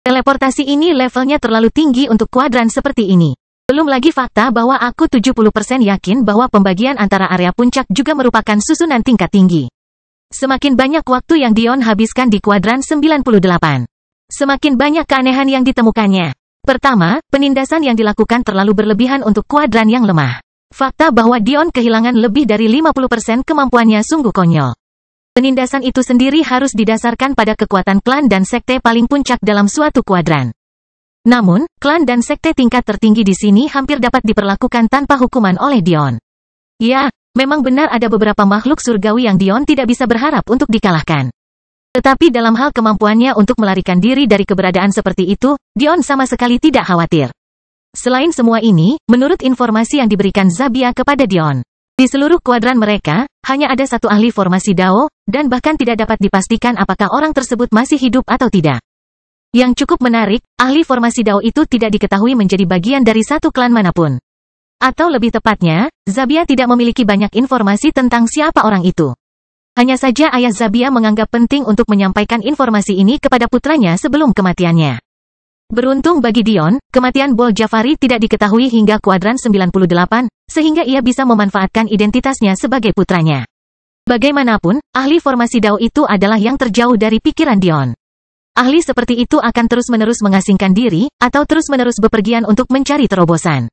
Teleportasi ini levelnya terlalu tinggi untuk kuadran seperti ini. Belum lagi fakta bahwa aku 70% yakin bahwa pembagian antara area puncak juga merupakan susunan tingkat tinggi. Semakin banyak waktu yang Dion habiskan di kuadran 98, semakin banyak keanehan yang ditemukannya. Pertama, penindasan yang dilakukan terlalu berlebihan untuk kuadran yang lemah. Fakta bahwa Dion kehilangan lebih dari 50% kemampuannya sungguh konyol. Penindasan itu sendiri harus didasarkan pada kekuatan klan dan sekte paling puncak dalam suatu kuadran. Namun, klan dan sekte tingkat tertinggi di sini hampir dapat diperlakukan tanpa hukuman oleh Dion. Ya, memang benar ada beberapa makhluk surgawi yang Dion tidak bisa berharap untuk dikalahkan. Tetapi dalam hal kemampuannya untuk melarikan diri dari keberadaan seperti itu, Dion sama sekali tidak khawatir. Selain semua ini, menurut informasi yang diberikan Zabia kepada Dion, di seluruh kuadran mereka, hanya ada satu ahli formasi Dao, dan bahkan tidak dapat dipastikan apakah orang tersebut masih hidup atau tidak. Yang cukup menarik, ahli formasi Dao itu tidak diketahui menjadi bagian dari satu klan manapun. Atau lebih tepatnya, Zabia tidak memiliki banyak informasi tentang siapa orang itu. Hanya saja ayah Zabia menganggap penting untuk menyampaikan informasi ini kepada putranya sebelum kematiannya. Beruntung bagi Dion, kematian Bol Jafari tidak diketahui hingga kuadran 98, sehingga ia bisa memanfaatkan identitasnya sebagai putranya. Bagaimanapun, ahli formasi Dao itu adalah yang terjauh dari pikiran Dion. Ahli seperti itu akan terus-menerus mengasingkan diri, atau terus-menerus bepergian untuk mencari terobosan.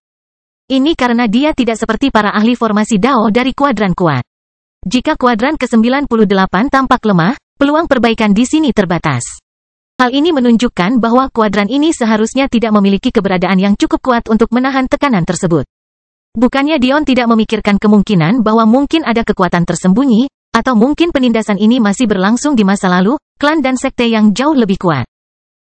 Ini karena dia tidak seperti para ahli formasi Dao dari kuadran kuat. Jika kuadran ke-98 tampak lemah, peluang perbaikan di sini terbatas. Hal ini menunjukkan bahwa kuadran ini seharusnya tidak memiliki keberadaan yang cukup kuat untuk menahan tekanan tersebut. Bukannya Dion tidak memikirkan kemungkinan bahwa mungkin ada kekuatan tersembunyi, atau mungkin penindasan ini masih berlangsung di masa lalu, klan dan sekte yang jauh lebih kuat.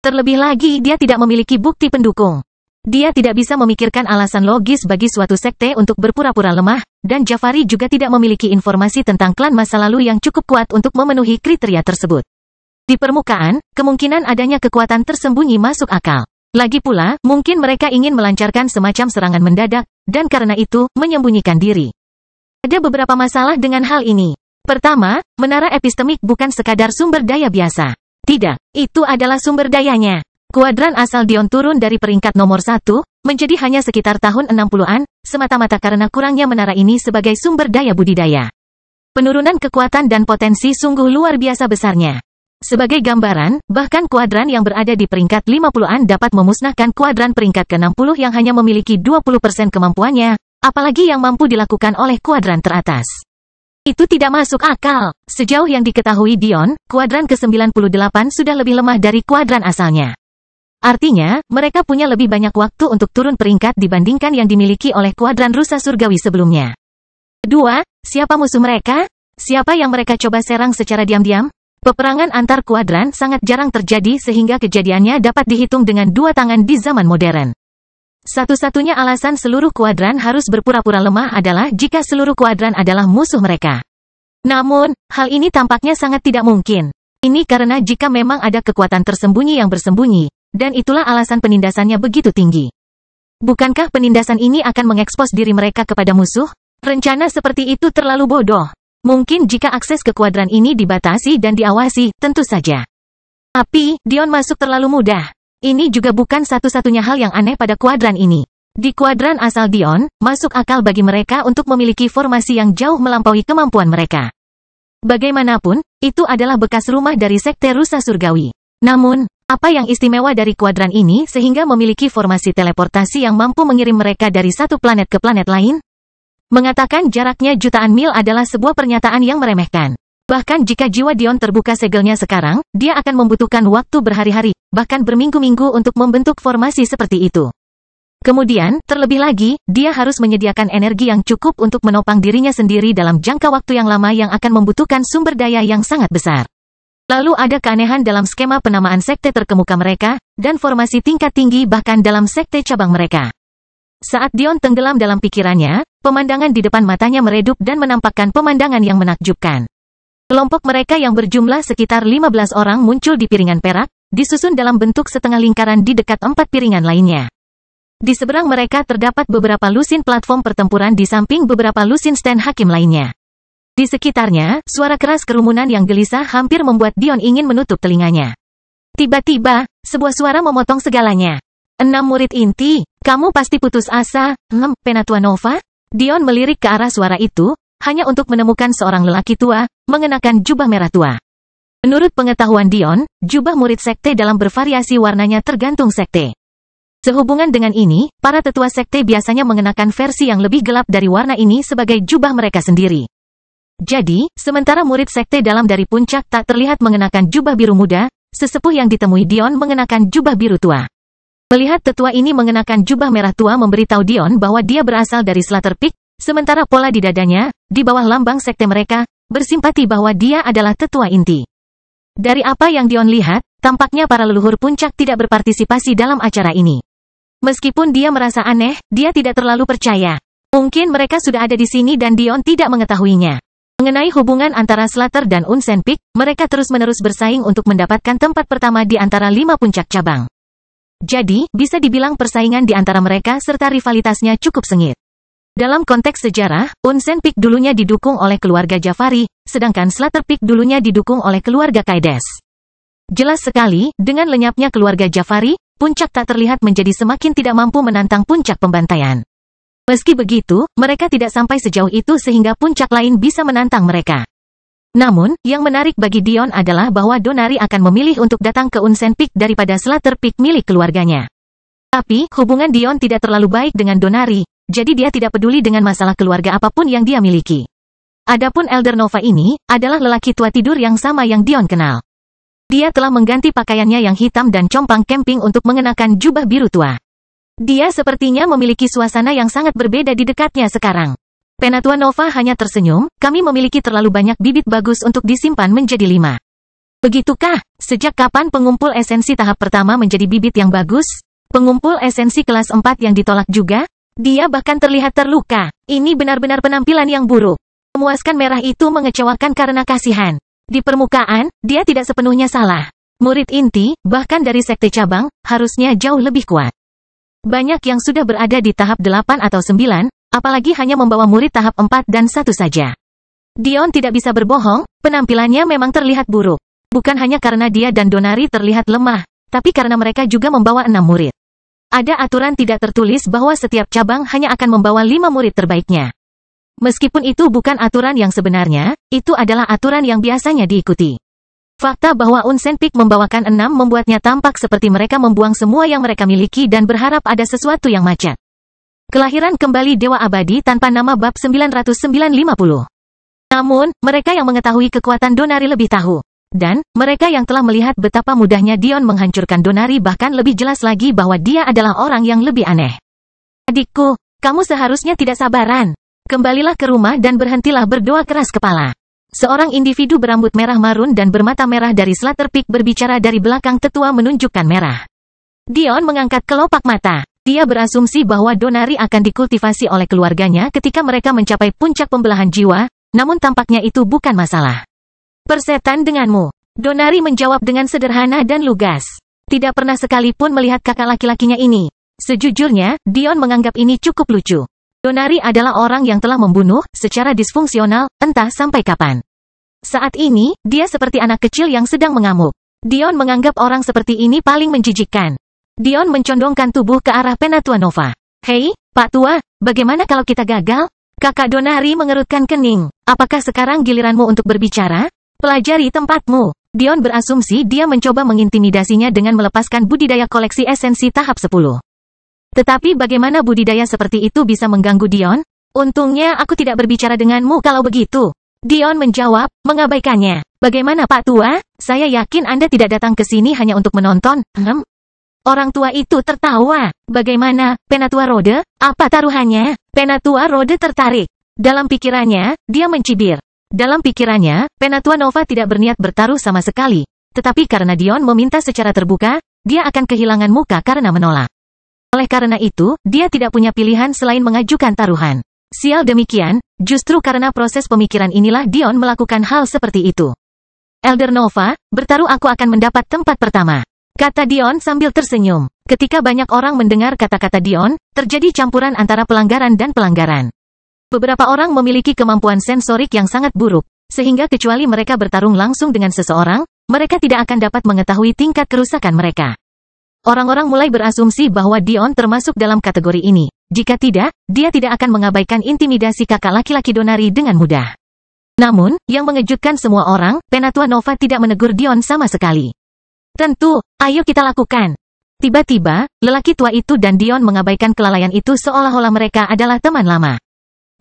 Terlebih lagi dia tidak memiliki bukti pendukung. Dia tidak bisa memikirkan alasan logis bagi suatu sekte untuk berpura-pura lemah, dan Jafari juga tidak memiliki informasi tentang klan masa lalu yang cukup kuat untuk memenuhi kriteria tersebut. Di permukaan, kemungkinan adanya kekuatan tersembunyi masuk akal. Lagi pula, mungkin mereka ingin melancarkan semacam serangan mendadak, dan karena itu, menyembunyikan diri. Ada beberapa masalah dengan hal ini. Pertama, menara epistemik bukan sekadar sumber daya biasa. Tidak, itu adalah sumber dayanya. Kuadran asal Dion turun dari peringkat nomor 1, menjadi hanya sekitar tahun 60-an, semata-mata karena kurangnya menara ini sebagai sumber daya budidaya. Penurunan kekuatan dan potensi sungguh luar biasa besarnya. Sebagai gambaran, bahkan kuadran yang berada di peringkat 50-an dapat memusnahkan kuadran peringkat ke-60 yang hanya memiliki 20% kemampuannya, apalagi yang mampu dilakukan oleh kuadran teratas. Itu tidak masuk akal. Sejauh yang diketahui Dion, kuadran ke-98 sudah lebih lemah dari kuadran asalnya. Artinya, mereka punya lebih banyak waktu untuk turun peringkat dibandingkan yang dimiliki oleh kuadran rusa surgawi sebelumnya. Kedua, siapa musuh mereka? Siapa yang mereka coba serang secara diam-diam? Peperangan antar kuadran sangat jarang terjadi sehingga kejadiannya dapat dihitung dengan dua tangan di zaman modern. Satu-satunya alasan seluruh kuadran harus berpura-pura lemah adalah jika seluruh kuadran adalah musuh mereka. Namun, hal ini tampaknya sangat tidak mungkin. Ini karena jika memang ada kekuatan tersembunyi yang bersembunyi, dan itulah alasan penindasannya begitu tinggi. Bukankah penindasan ini akan mengekspos diri mereka kepada musuh? Rencana seperti itu terlalu bodoh. Mungkin jika akses ke kuadran ini dibatasi dan diawasi, tentu saja. Tapi, Dion masuk terlalu mudah. Ini juga bukan satu-satunya hal yang aneh pada kuadran ini. Di kuadran asal Dion, masuk akal bagi mereka untuk memiliki formasi yang jauh melampaui kemampuan mereka. Bagaimanapun, itu adalah bekas rumah dari Sekte Rusa Surgawi. Namun, apa yang istimewa dari kuadran ini sehingga memiliki formasi teleportasi yang mampu mengirim mereka dari satu planet ke planet lain? Mengatakan jaraknya jutaan mil adalah sebuah pernyataan yang meremehkan. Bahkan jika jiwa Dion terbuka segelnya sekarang, dia akan membutuhkan waktu berhari-hari, bahkan berminggu-minggu untuk membentuk formasi seperti itu. Kemudian, terlebih lagi, dia harus menyediakan energi yang cukup untuk menopang dirinya sendiri dalam jangka waktu yang lama yang akan membutuhkan sumber daya yang sangat besar. Lalu ada keanehan dalam skema penamaan sekte terkemuka mereka, dan formasi tingkat tinggi bahkan dalam sekte cabang mereka. Saat Dion tenggelam dalam pikirannya, pemandangan di depan matanya meredup dan menampakkan pemandangan yang menakjubkan. Kelompok mereka yang berjumlah sekitar 15 orang muncul di piringan perak, disusun dalam bentuk setengah lingkaran di dekat 4 piringan lainnya. Di seberang mereka terdapat beberapa lusin platform pertempuran di samping beberapa lusin stand hakim lainnya. Di sekitarnya, suara keras kerumunan yang gelisah hampir membuat Dion ingin menutup telinganya. Tiba-tiba, sebuah suara memotong segalanya. 6 murid inti, kamu pasti putus asa, Penatua Nova? Dion melirik ke arah suara itu, hanya untuk menemukan seorang lelaki tua, mengenakan jubah merah tua. Menurut pengetahuan Dion, jubah murid sekte dalam bervariasi warnanya tergantung sekte. Sehubungan dengan ini, para tetua sekte biasanya mengenakan versi yang lebih gelap dari warna ini sebagai jubah mereka sendiri. Jadi, sementara murid sekte dalam dari puncak tak terlihat mengenakan jubah biru muda, sesepuh yang ditemui Dion mengenakan jubah biru tua. Melihat tetua ini mengenakan jubah merah tua memberitahu Dion bahwa dia berasal dari Slaughter Peak, sementara pola di dadanya, di bawah lambang sekte mereka, bersimpati bahwa dia adalah tetua inti. Dari apa yang Dion lihat, tampaknya para leluhur puncak tidak berpartisipasi dalam acara ini. Meskipun dia merasa aneh, dia tidak terlalu percaya. Mungkin mereka sudah ada di sini dan Dion tidak mengetahuinya. Mengenai hubungan antara Slaughter dan Unsen Peak, mereka terus-menerus bersaing untuk mendapatkan tempat pertama di antara 5 puncak cabang. Jadi, bisa dibilang persaingan di antara mereka serta rivalitasnya cukup sengit. Dalam konteks sejarah, Unsen Peak dulunya didukung oleh keluarga Jafari, sedangkan Slaughter Peak dulunya didukung oleh keluarga Kaides. Jelas sekali, dengan lenyapnya keluarga Jafari, puncak tak terlihat menjadi semakin tidak mampu menantang puncak pembantaian. Meski begitu, mereka tidak sampai sejauh itu sehingga puncak lain bisa menantang mereka. Namun, yang menarik bagi Dion adalah bahwa Donari akan memilih untuk datang ke Unsen Peak daripada Slaughter Peak milik keluarganya. Tapi, hubungan Dion tidak terlalu baik dengan Donari, jadi dia tidak peduli dengan masalah keluarga apapun yang dia miliki. Adapun Elder Nova ini, adalah lelaki tua tidur yang sama yang Dion kenal. Dia telah mengganti pakaiannya yang hitam dan compang camping untuk mengenakan jubah biru tua. Dia sepertinya memiliki suasana yang sangat berbeda di dekatnya sekarang. Penatua Nova hanya tersenyum, kami memiliki terlalu banyak bibit bagus untuk disimpan menjadi 5. Begitukah? Sejak kapan pengumpul esensi tahap pertama menjadi bibit yang bagus? Pengumpul esensi kelas 4 yang ditolak juga? Dia bahkan terlihat terluka. Ini benar-benar penampilan yang buruk. Memuaskan merah itu mengecewakan karena kasihan. Di permukaan, dia tidak sepenuhnya salah. Murid inti, bahkan dari sekte cabang, harusnya jauh lebih kuat. Banyak yang sudah berada di tahap 8 atau 9, apalagi hanya membawa murid tahap 4 dan 1 saja. Dion tidak bisa berbohong, penampilannya memang terlihat buruk. Bukan hanya karena dia dan Donari terlihat lemah, tapi karena mereka juga membawa 6 murid. Ada aturan tidak tertulis bahwa setiap cabang hanya akan membawa 5 murid terbaiknya. Meskipun itu bukan aturan yang sebenarnya, itu adalah aturan yang biasanya diikuti. Fakta bahwa Unsen Peak membawakan 6 membuatnya tampak seperti mereka membuang semua yang mereka miliki dan berharap ada sesuatu yang macet. Kelahiran kembali Dewa Abadi tanpa nama bab 950. Namun, mereka yang mengetahui kekuatan Donari lebih tahu. Dan, mereka yang telah melihat betapa mudahnya Dion menghancurkan Donari bahkan lebih jelas lagi bahwa dia adalah orang yang lebih aneh. Adikku, kamu seharusnya tidak sabaran. Kembalilah ke rumah dan berhentilah berdoa keras kepala. Seorang individu berambut merah marun dan bermata merah dari Slaughter Peak berbicara dari belakang tetua menunjukkan merah. Dion mengangkat kelopak mata. Dia berasumsi bahwa Donari akan dikultivasi oleh keluarganya ketika mereka mencapai puncak pembelahan jiwa, namun tampaknya itu bukan masalah. Persetan denganmu. Donari menjawab dengan sederhana dan lugas. Tidak pernah sekalipun melihat kakak laki-lakinya ini. Sejujurnya, Dion menganggap ini cukup lucu. Donari adalah orang yang telah membunuh secara disfungsional, entah sampai kapan. Saat ini, dia seperti anak kecil yang sedang mengamuk. Dion menganggap orang seperti ini paling menjijikkan. Dion mencondongkan tubuh ke arah Penatua Nova. Hei, Pak Tua, bagaimana kalau kita gagal? Kakak Donari mengerutkan kening. Apakah sekarang giliranmu untuk berbicara? Pelajari tempatmu. Dion berasumsi dia mencoba mengintimidasinya dengan melepaskan budidaya koleksi esensi tahap 10. Tetapi bagaimana budidaya seperti itu bisa mengganggu Dion? Untungnya aku tidak berbicara denganmu kalau begitu. Dion menjawab, mengabaikannya. Bagaimana Pak Tua? Saya yakin Anda tidak datang ke sini hanya untuk menonton. Orang tua itu tertawa. Bagaimana, Penatua Rode? Apa taruhannya? Penatua Rode tertarik. Dalam pikirannya, dia mencibir. Dalam pikirannya, Penatua Nova tidak berniat bertaruh sama sekali. Tetapi karena Dion meminta secara terbuka, dia akan kehilangan muka karena menolak. Oleh karena itu, dia tidak punya pilihan selain mengajukan taruhan. Sial demikian, justru karena proses pemikiran inilah Dion melakukan hal seperti itu. Elder Nova, bertaruh aku akan mendapat tempat pertama. Kata Dion sambil tersenyum. Ketika banyak orang mendengar kata-kata Dion, terjadi campuran antara pelanggaran dan pelanggaran. Beberapa orang memiliki kemampuan sensorik yang sangat buruk, sehingga kecuali mereka bertarung langsung dengan seseorang, mereka tidak akan dapat mengetahui tingkat kerusakan mereka. Orang-orang mulai berasumsi bahwa Dion termasuk dalam kategori ini. Jika tidak, dia tidak akan mengabaikan intimidasi kakak laki-laki Donari dengan mudah. Namun, yang mengejutkan semua orang, Penatua Nova tidak menegur Dion sama sekali. Tentu, ayo kita lakukan. Tiba-tiba, lelaki tua itu dan Dion mengabaikan kelalaian itu seolah-olah mereka adalah teman lama.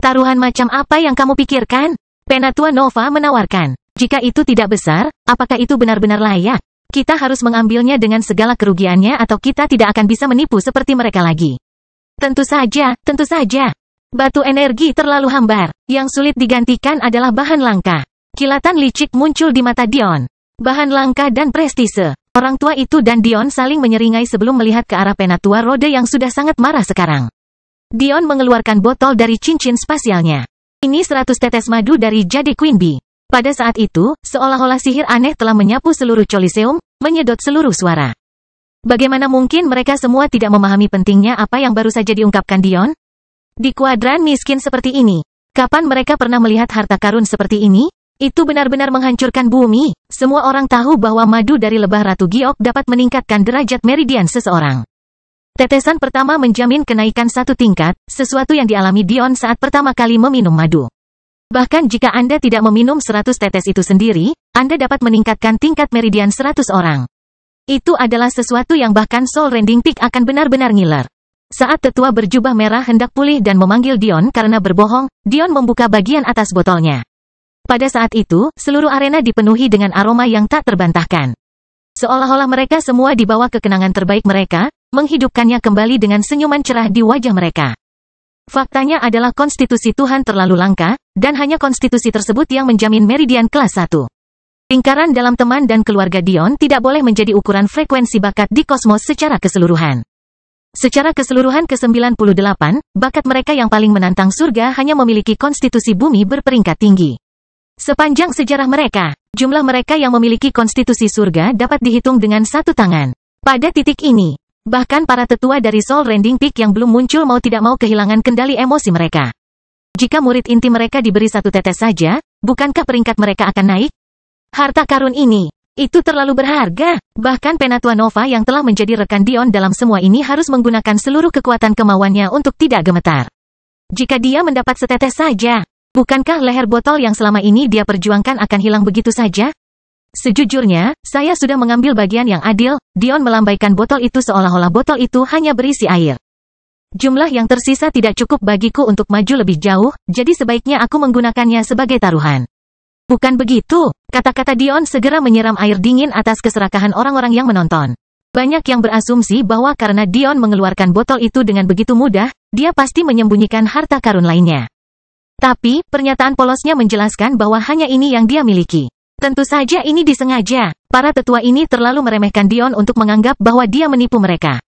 Taruhan macam apa yang kamu pikirkan? Penatua Nova menawarkan. Jika itu tidak besar, apakah itu benar-benar layak? Kita harus mengambilnya dengan segala kerugiannya atau kita tidak akan bisa menipu seperti mereka lagi. Tentu saja, tentu saja. Batu energi terlalu hambar. Yang sulit digantikan adalah bahan langka. Kilatan licik muncul di mata Dion. Bahan langka dan prestise. Orang tua itu dan Dion saling menyeringai sebelum melihat ke arah Penatua Rode yang sudah sangat marah sekarang. Dion mengeluarkan botol dari cincin spasialnya. Ini 100 tetes madu dari Jade Queen Bee. Pada saat itu, seolah-olah sihir aneh telah menyapu seluruh Coliseum, menyedot seluruh suara. Bagaimana mungkin mereka semua tidak memahami pentingnya apa yang baru saja diungkapkan Dion? Di kuadran miskin seperti ini, kapan mereka pernah melihat harta karun seperti ini? Itu benar-benar menghancurkan bumi. Semua orang tahu bahwa madu dari lebah Ratu Giok dapat meningkatkan derajat meridian seseorang. Tetesan pertama menjamin kenaikan 1 tingkat, sesuatu yang dialami Dion saat pertama kali meminum madu. Bahkan jika Anda tidak meminum 100 tetes itu sendiri, Anda dapat meningkatkan tingkat meridian 100 orang. Itu adalah sesuatu yang bahkan Soul Rending Peak akan benar-benar ngiler. Saat tetua berjubah merah hendak pulih dan memanggil Dion karena berbohong, Dion membuka bagian atas botolnya. Pada saat itu, seluruh arena dipenuhi dengan aroma yang tak terbantahkan. Seolah-olah mereka semua dibawa ke kenangan terbaik mereka, menghidupkannya kembali dengan senyuman cerah di wajah mereka. Faktanya adalah konstitusi Tuhan terlalu langka, dan hanya konstitusi tersebut yang menjamin meridian kelas 1. Lingkaran dalam teman dan keluarga Dion tidak boleh menjadi ukuran frekuensi bakat di kosmos secara keseluruhan. Secara keseluruhan ke-98, bakat mereka yang paling menantang surga hanya memiliki konstitusi bumi berperingkat tinggi. Sepanjang sejarah mereka, jumlah mereka yang memiliki konstitusi surga dapat dihitung dengan 1 tangan. Pada titik ini, bahkan para tetua dari Soul Rending Peak yang belum muncul mau tidak mau kehilangan kendali emosi mereka. Jika murid inti mereka diberi 1 tetes saja, bukankah peringkat mereka akan naik? Harta karun ini, itu terlalu berharga. Bahkan Penatua Nova yang telah menjadi rekan Dion dalam semua ini harus menggunakan seluruh kekuatan kemauannya untuk tidak gemetar. Jika dia mendapat setetes saja, bukankah leher botol yang selama ini dia perjuangkan akan hilang begitu saja? Sejujurnya, saya sudah mengambil bagian yang adil. Dion melambaikan botol itu seolah-olah botol itu hanya berisi air. Jumlah yang tersisa tidak cukup bagiku untuk maju lebih jauh, jadi sebaiknya aku menggunakannya sebagai taruhan. Bukan begitu, kata-kata Dion segera menyiram air dingin atas keserakahan orang-orang yang menonton. Banyak yang berasumsi bahwa karena Dion mengeluarkan botol itu dengan begitu mudah, dia pasti menyembunyikan harta karun lainnya. Tapi, pernyataan polosnya menjelaskan bahwa hanya ini yang dia miliki. Tentu saja ini disengaja. Para tetua ini terlalu meremehkan Dion untuk menganggap bahwa dia menipu mereka.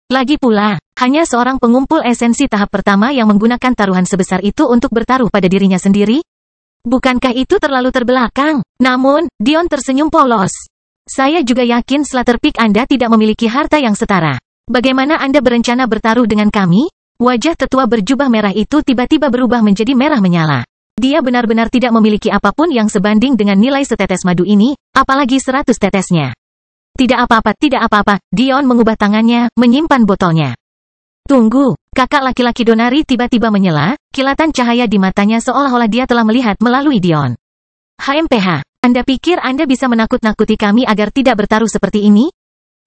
Lagi pula, hanya seorang pengumpul esensi tahap pertama yang menggunakan taruhan sebesar itu untuk bertaruh pada dirinya sendiri? Bukankah itu terlalu terbelakang? Namun, Dion tersenyum polos. Saya juga yakin Slaughter Peak Anda tidak memiliki harta yang setara. Bagaimana Anda berencana bertaruh dengan kami? Wajah tetua berjubah merah itu tiba-tiba berubah menjadi merah menyala. Dia benar-benar tidak memiliki apapun yang sebanding dengan nilai setetes madu ini, apalagi 100 tetesnya. Tidak apa-apa, tidak apa-apa, Dion mengubah tangannya, menyimpan botolnya. Tunggu, kakak laki-laki Donari tiba-tiba menyela, kilatan cahaya di matanya seolah-olah dia telah melihat melalui Dion. HMPH, Anda pikir Anda bisa menakut-nakuti kami agar tidak bertaruh seperti ini?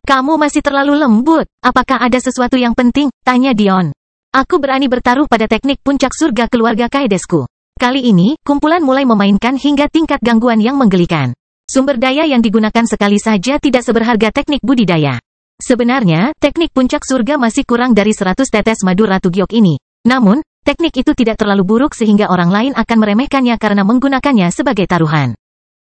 Kamu masih terlalu lembut, apakah ada sesuatu yang penting? Tanya Dion. Aku berani bertaruh pada teknik puncak surga keluarga Kaedesku. Kali ini, kumpulan mulai memainkan hingga tingkat gangguan yang menggelikan. Sumber daya yang digunakan sekali saja tidak seberharga teknik budidaya. Sebenarnya, teknik puncak surga masih kurang dari 100 tetes madu Ratu Giok ini. Namun, teknik itu tidak terlalu buruk sehingga orang lain akan meremehkannya karena menggunakannya sebagai taruhan.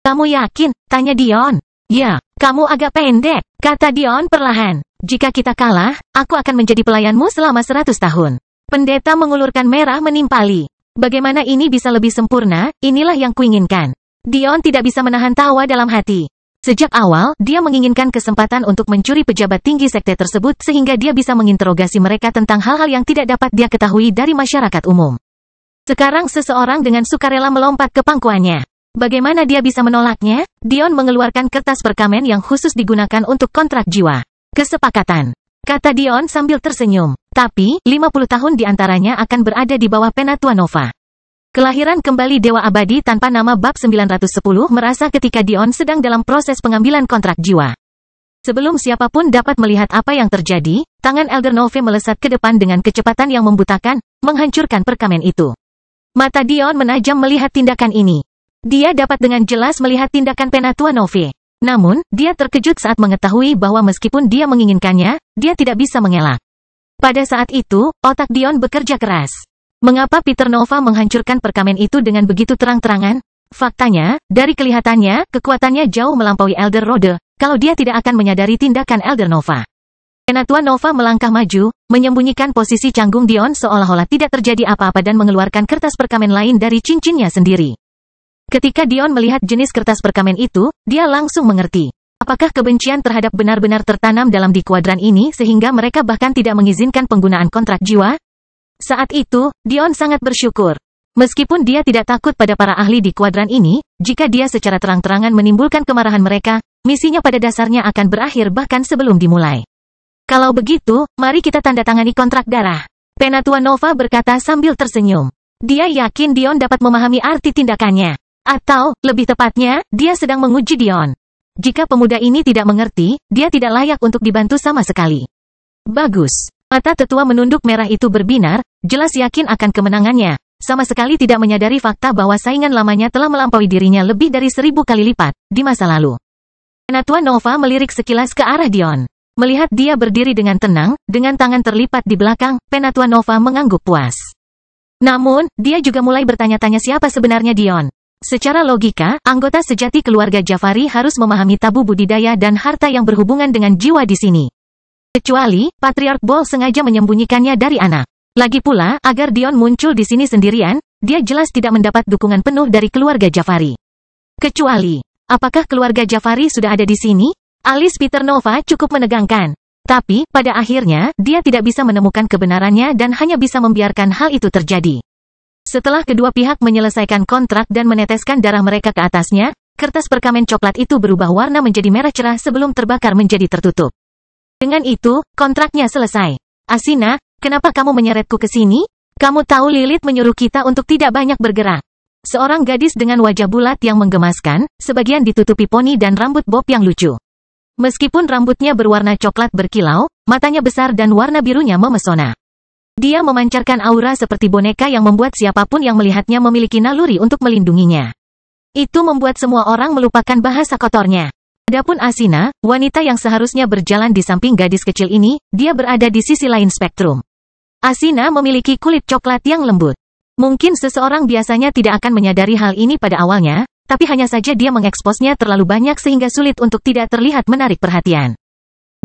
Kamu yakin? Tanya Dion. Ya, kamu agak pendek, kata Dion perlahan. Jika kita kalah, aku akan menjadi pelayanmu selama 100 tahun. Pendeta mengulurkan merah menimpali. Bagaimana ini bisa lebih sempurna? Inilah yang kuinginkan. Dion tidak bisa menahan tawa dalam hati. Sejak awal, dia menginginkan kesempatan untuk mencuri pejabat tinggi sekte tersebut sehingga dia bisa menginterogasi mereka tentang hal-hal yang tidak dapat dia ketahui dari masyarakat umum. Sekarang seseorang dengan sukarela melompat ke pangkuannya. Bagaimana dia bisa menolaknya? Dion mengeluarkan kertas perkamen yang khusus digunakan untuk kontrak jiwa. Kesepakatan, kata Dion sambil tersenyum. Tapi, 50 tahun diantaranya akan berada di bawah Penatua Nova. Kelahiran kembali Dewa Abadi tanpa nama bab 910 merasa ketika Dion sedang dalam proses pengambilan kontrak jiwa. Sebelum siapapun dapat melihat apa yang terjadi, tangan Elder Nove melesat ke depan dengan kecepatan yang membutakan, menghancurkan perkamen itu. Mata Dion menajam melihat tindakan ini. Dia dapat dengan jelas melihat tindakan Penatua Nove. Namun, dia terkejut saat mengetahui bahwa meskipun dia menginginkannya, dia tidak bisa mengelak. Pada saat itu, otak Dion bekerja keras. Mengapa Peter Nova menghancurkan perkamen itu dengan begitu terang-terangan? Faktanya, dari kelihatannya, kekuatannya jauh melampaui Elder Rode, kalau dia tidak akan menyadari tindakan Elder Nova. Penatua Nova melangkah maju, menyembunyikan posisi canggung Dion seolah-olah tidak terjadi apa-apa dan mengeluarkan kertas perkamen lain dari cincinnya sendiri. Ketika Dion melihat jenis kertas perkamen itu, dia langsung mengerti. Apakah kebencian terhadap benar-benar tertanam dalam di kuadran ini sehingga mereka bahkan tidak mengizinkan penggunaan kontrak jiwa? Saat itu, Dion sangat bersyukur. Meskipun dia tidak takut pada para ahli di kuadran ini, jika dia secara terang-terangan menimbulkan kemarahan mereka, misinya pada dasarnya akan berakhir bahkan sebelum dimulai. Kalau begitu, mari kita tanda tangani kontrak darah. Penatua Nova berkata sambil tersenyum. Dia yakin Dion dapat memahami arti tindakannya. Atau, lebih tepatnya, dia sedang menguji Dion. Jika pemuda ini tidak mengerti, dia tidak layak untuk dibantu sama sekali. Bagus. Mata tetua menunduk merah itu berbinar, jelas yakin akan kemenangannya. Sama sekali tidak menyadari fakta bahwa saingan lamanya telah melampaui dirinya lebih dari 1000 kali lipat, di masa lalu. Penatua Nova melirik sekilas ke arah Dion. Melihat dia berdiri dengan tenang, dengan tangan terlipat di belakang, Penatua Nova mengangguk puas. Namun, dia juga mulai bertanya-tanya siapa sebenarnya Dion. Secara logika, anggota sejati keluarga Jafari harus memahami tabu budidaya dan harta yang berhubungan dengan jiwa di sini. Kecuali, Patriark Bol sengaja menyembunyikannya dari anak. Lagi pula, agar Dion muncul di sini sendirian, dia jelas tidak mendapat dukungan penuh dari keluarga Jafari. Kecuali, apakah keluarga Jafari sudah ada di sini? Alis Peter Nova cukup menegangkan. Tapi, pada akhirnya, dia tidak bisa menemukan kebenarannya dan hanya bisa membiarkan hal itu terjadi. Setelah kedua pihak menyelesaikan kontrak dan meneteskan darah mereka ke atasnya, kertas perkamen coklat itu berubah warna menjadi merah cerah sebelum terbakar menjadi tertutup. Dengan itu, kontraknya selesai. Asina, kenapa kamu menyeretku ke sini? Kamu tahu Lilith menyuruh kita untuk tidak banyak bergerak. Seorang gadis dengan wajah bulat yang menggemaskan, sebagian ditutupi poni dan rambut bob yang lucu. Meskipun rambutnya berwarna coklat berkilau, matanya besar dan warna birunya memesona. Dia memancarkan aura seperti boneka yang membuat siapapun yang melihatnya memiliki naluri untuk melindunginya. Itu membuat semua orang melupakan bahasa kotornya. Adapun Asina, wanita yang seharusnya berjalan di samping gadis kecil ini, dia berada di sisi lain spektrum. Asina memiliki kulit coklat yang lembut. Mungkin seseorang biasanya tidak akan menyadari hal ini pada awalnya, tapi hanya saja dia mengeksposnya terlalu banyak sehingga sulit untuk tidak terlihat menarik perhatian.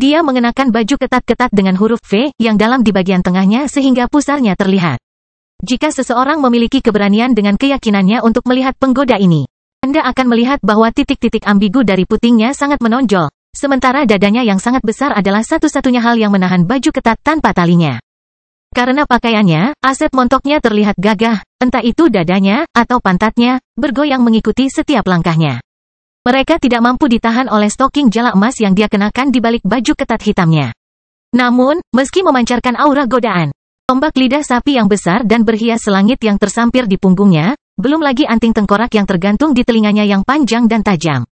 Dia mengenakan baju ketat-ketat dengan huruf V yang dalam di bagian tengahnya sehingga pusarnya terlihat. Jika seseorang memiliki keberanian dengan keyakinannya untuk melihat penggoda ini, Anda akan melihat bahwa titik-titik ambigu dari putingnya sangat menonjol, sementara dadanya yang sangat besar adalah satu-satunya hal yang menahan baju ketat tanpa talinya. Karena pakaiannya, aset montoknya terlihat gagah, entah itu dadanya, atau pantatnya, bergoyang mengikuti setiap langkahnya. Mereka tidak mampu ditahan oleh stoking jala emas yang dia kenakan di balik baju ketat hitamnya. Namun, meski memancarkan aura godaan, tombak lidah sapi yang besar dan berhias selangit yang tersampir di punggungnya, belum lagi anting tengkorak yang tergantung di telinganya yang panjang dan tajam.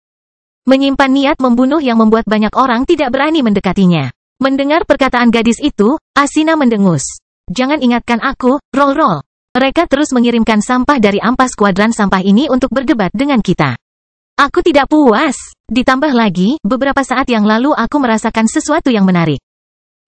Menyimpan niat membunuh yang membuat banyak orang tidak berani mendekatinya. Mendengar perkataan gadis itu, Asina mendengus. Jangan ingatkan aku, Roll. Mereka terus mengirimkan sampah dari ampas kuadran sampah ini untuk berdebat dengan kita. Aku tidak puas. Ditambah lagi, beberapa saat yang lalu aku merasakan sesuatu yang menarik.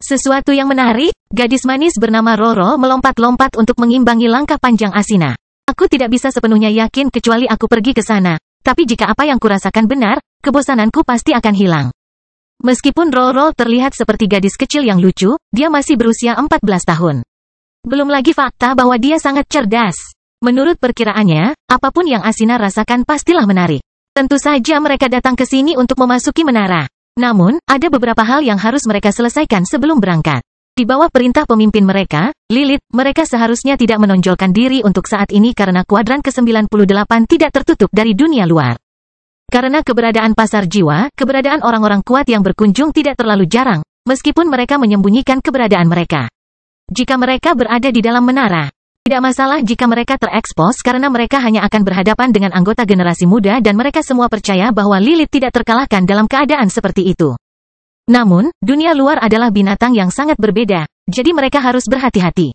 Sesuatu yang menarik? Gadis manis bernama Roro melompat-lompat untuk mengimbangi langkah panjang Asina. Aku tidak bisa sepenuhnya yakin kecuali aku pergi ke sana. Tapi jika apa yang kurasakan benar, kebosananku pasti akan hilang. Meskipun Roro terlihat seperti gadis kecil yang lucu, dia masih berusia 14 tahun. Belum lagi fakta bahwa dia sangat cerdas. Menurut perkiraannya, apapun yang Asina rasakan pastilah menarik. Tentu saja mereka datang ke sini untuk memasuki menara. Namun, ada beberapa hal yang harus mereka selesaikan sebelum berangkat. Di bawah perintah pemimpin mereka, Lilith, mereka seharusnya tidak menonjolkan diri untuk saat ini karena kuadran ke-98 tidak tertutup dari dunia luar. Karena keberadaan pasar jiwa, keberadaan orang-orang kuat yang berkunjung tidak terlalu jarang, meskipun mereka menyembunyikan keberadaan mereka. Jika mereka berada di dalam menara, tidak masalah jika mereka terekspos karena mereka hanya akan berhadapan dengan anggota generasi muda dan mereka semua percaya bahwa Lilith tidak terkalahkan dalam keadaan seperti itu. Namun, dunia luar adalah binatang yang sangat berbeda, jadi mereka harus berhati-hati.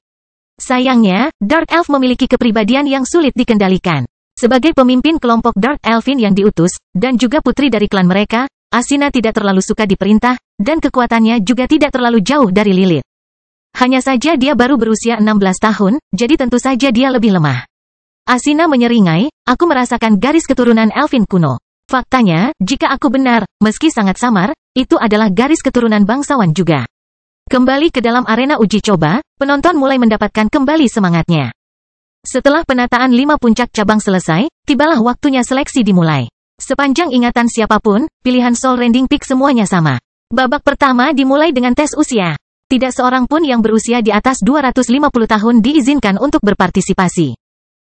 Sayangnya, Dark Elf memiliki kepribadian yang sulit dikendalikan. Sebagai pemimpin kelompok Dark Elfin yang diutus, dan juga putri dari klan mereka, Asina tidak terlalu suka diperintah, dan kekuatannya juga tidak terlalu jauh dari Lilith. Hanya saja dia baru berusia 16 tahun, jadi tentu saja dia lebih lemah. Asina menyeringai, aku merasakan garis keturunan Elfin kuno. Faktanya, jika aku benar, meski sangat samar, itu adalah garis keturunan bangsawan juga. Kembali ke dalam arena uji coba, penonton mulai mendapatkan kembali semangatnya. Setelah penataan 5 puncak cabang selesai, tibalah waktunya seleksi dimulai. Sepanjang ingatan siapapun, pilihan Soul Rending Peak semuanya sama. Babak pertama dimulai dengan tes usia. Tidak seorang pun yang berusia di atas 250 tahun diizinkan untuk berpartisipasi.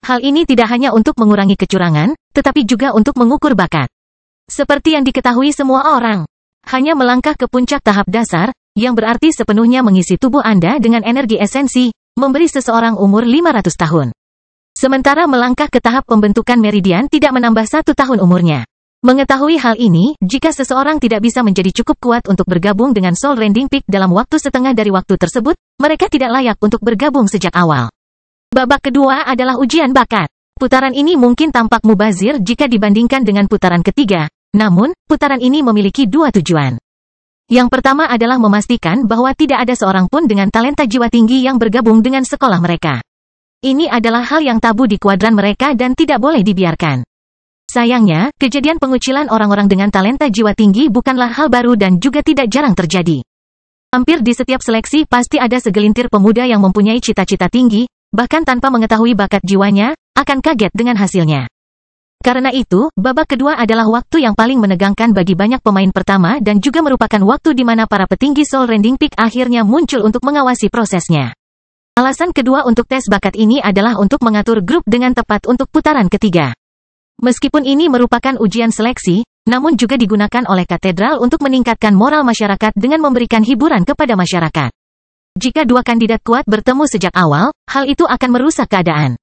Hal ini tidak hanya untuk mengurangi kecurangan, tetapi juga untuk mengukur bakat. Seperti yang diketahui semua orang, hanya melangkah ke puncak tahap dasar, yang berarti sepenuhnya mengisi tubuh Anda dengan energi esensi, memberi seseorang umur 500 tahun. Sementara melangkah ke tahap pembentukan meridian tidak menambah 1 tahun umurnya. Mengetahui hal ini, jika seseorang tidak bisa menjadi cukup kuat untuk bergabung dengan Soul Rending Peak dalam waktu setengah dari waktu tersebut, mereka tidak layak untuk bergabung sejak awal. Babak kedua adalah ujian bakat. Putaran ini mungkin tampak mubazir jika dibandingkan dengan putaran ketiga, namun, putaran ini memiliki 2 tujuan. Yang pertama adalah memastikan bahwa tidak ada seorang pun dengan talenta jiwa tinggi yang bergabung dengan sekolah mereka. Ini adalah hal yang tabu di kuadran mereka dan tidak boleh dibiarkan. Sayangnya, kejadian pengucilan orang-orang dengan talenta jiwa tinggi bukanlah hal baru dan juga tidak jarang terjadi. Hampir di setiap seleksi pasti ada segelintir pemuda yang mempunyai cita-cita tinggi, bahkan tanpa mengetahui bakat jiwanya, akan kaget dengan hasilnya. Karena itu, babak kedua adalah waktu yang paling menegangkan bagi banyak pemain pertama dan juga merupakan waktu di mana para petinggi Soul Rending Peak akhirnya muncul untuk mengawasi prosesnya. Alasan kedua untuk tes bakat ini adalah untuk mengatur grup dengan tepat untuk putaran ketiga. Meskipun ini merupakan ujian seleksi, namun juga digunakan oleh katedral untuk meningkatkan moral masyarakat dengan memberikan hiburan kepada masyarakat. Jika dua kandidat kuat bertemu sejak awal, hal itu akan merusak keadaan.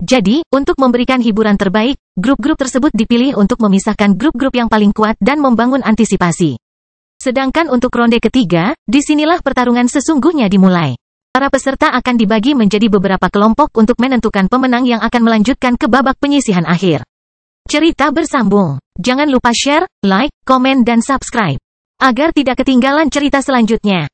Jadi, untuk memberikan hiburan terbaik, grup-grup tersebut dipilih untuk memisahkan grup-grup yang paling kuat dan membangun antisipasi. Sedangkan untuk ronde ketiga, disinilah pertarungan sesungguhnya dimulai. Para peserta akan dibagi menjadi beberapa kelompok untuk menentukan pemenang yang akan melanjutkan ke babak penyisihan akhir. Cerita bersambung. Jangan lupa share, like, komen dan subscribe. Agar tidak ketinggalan cerita selanjutnya.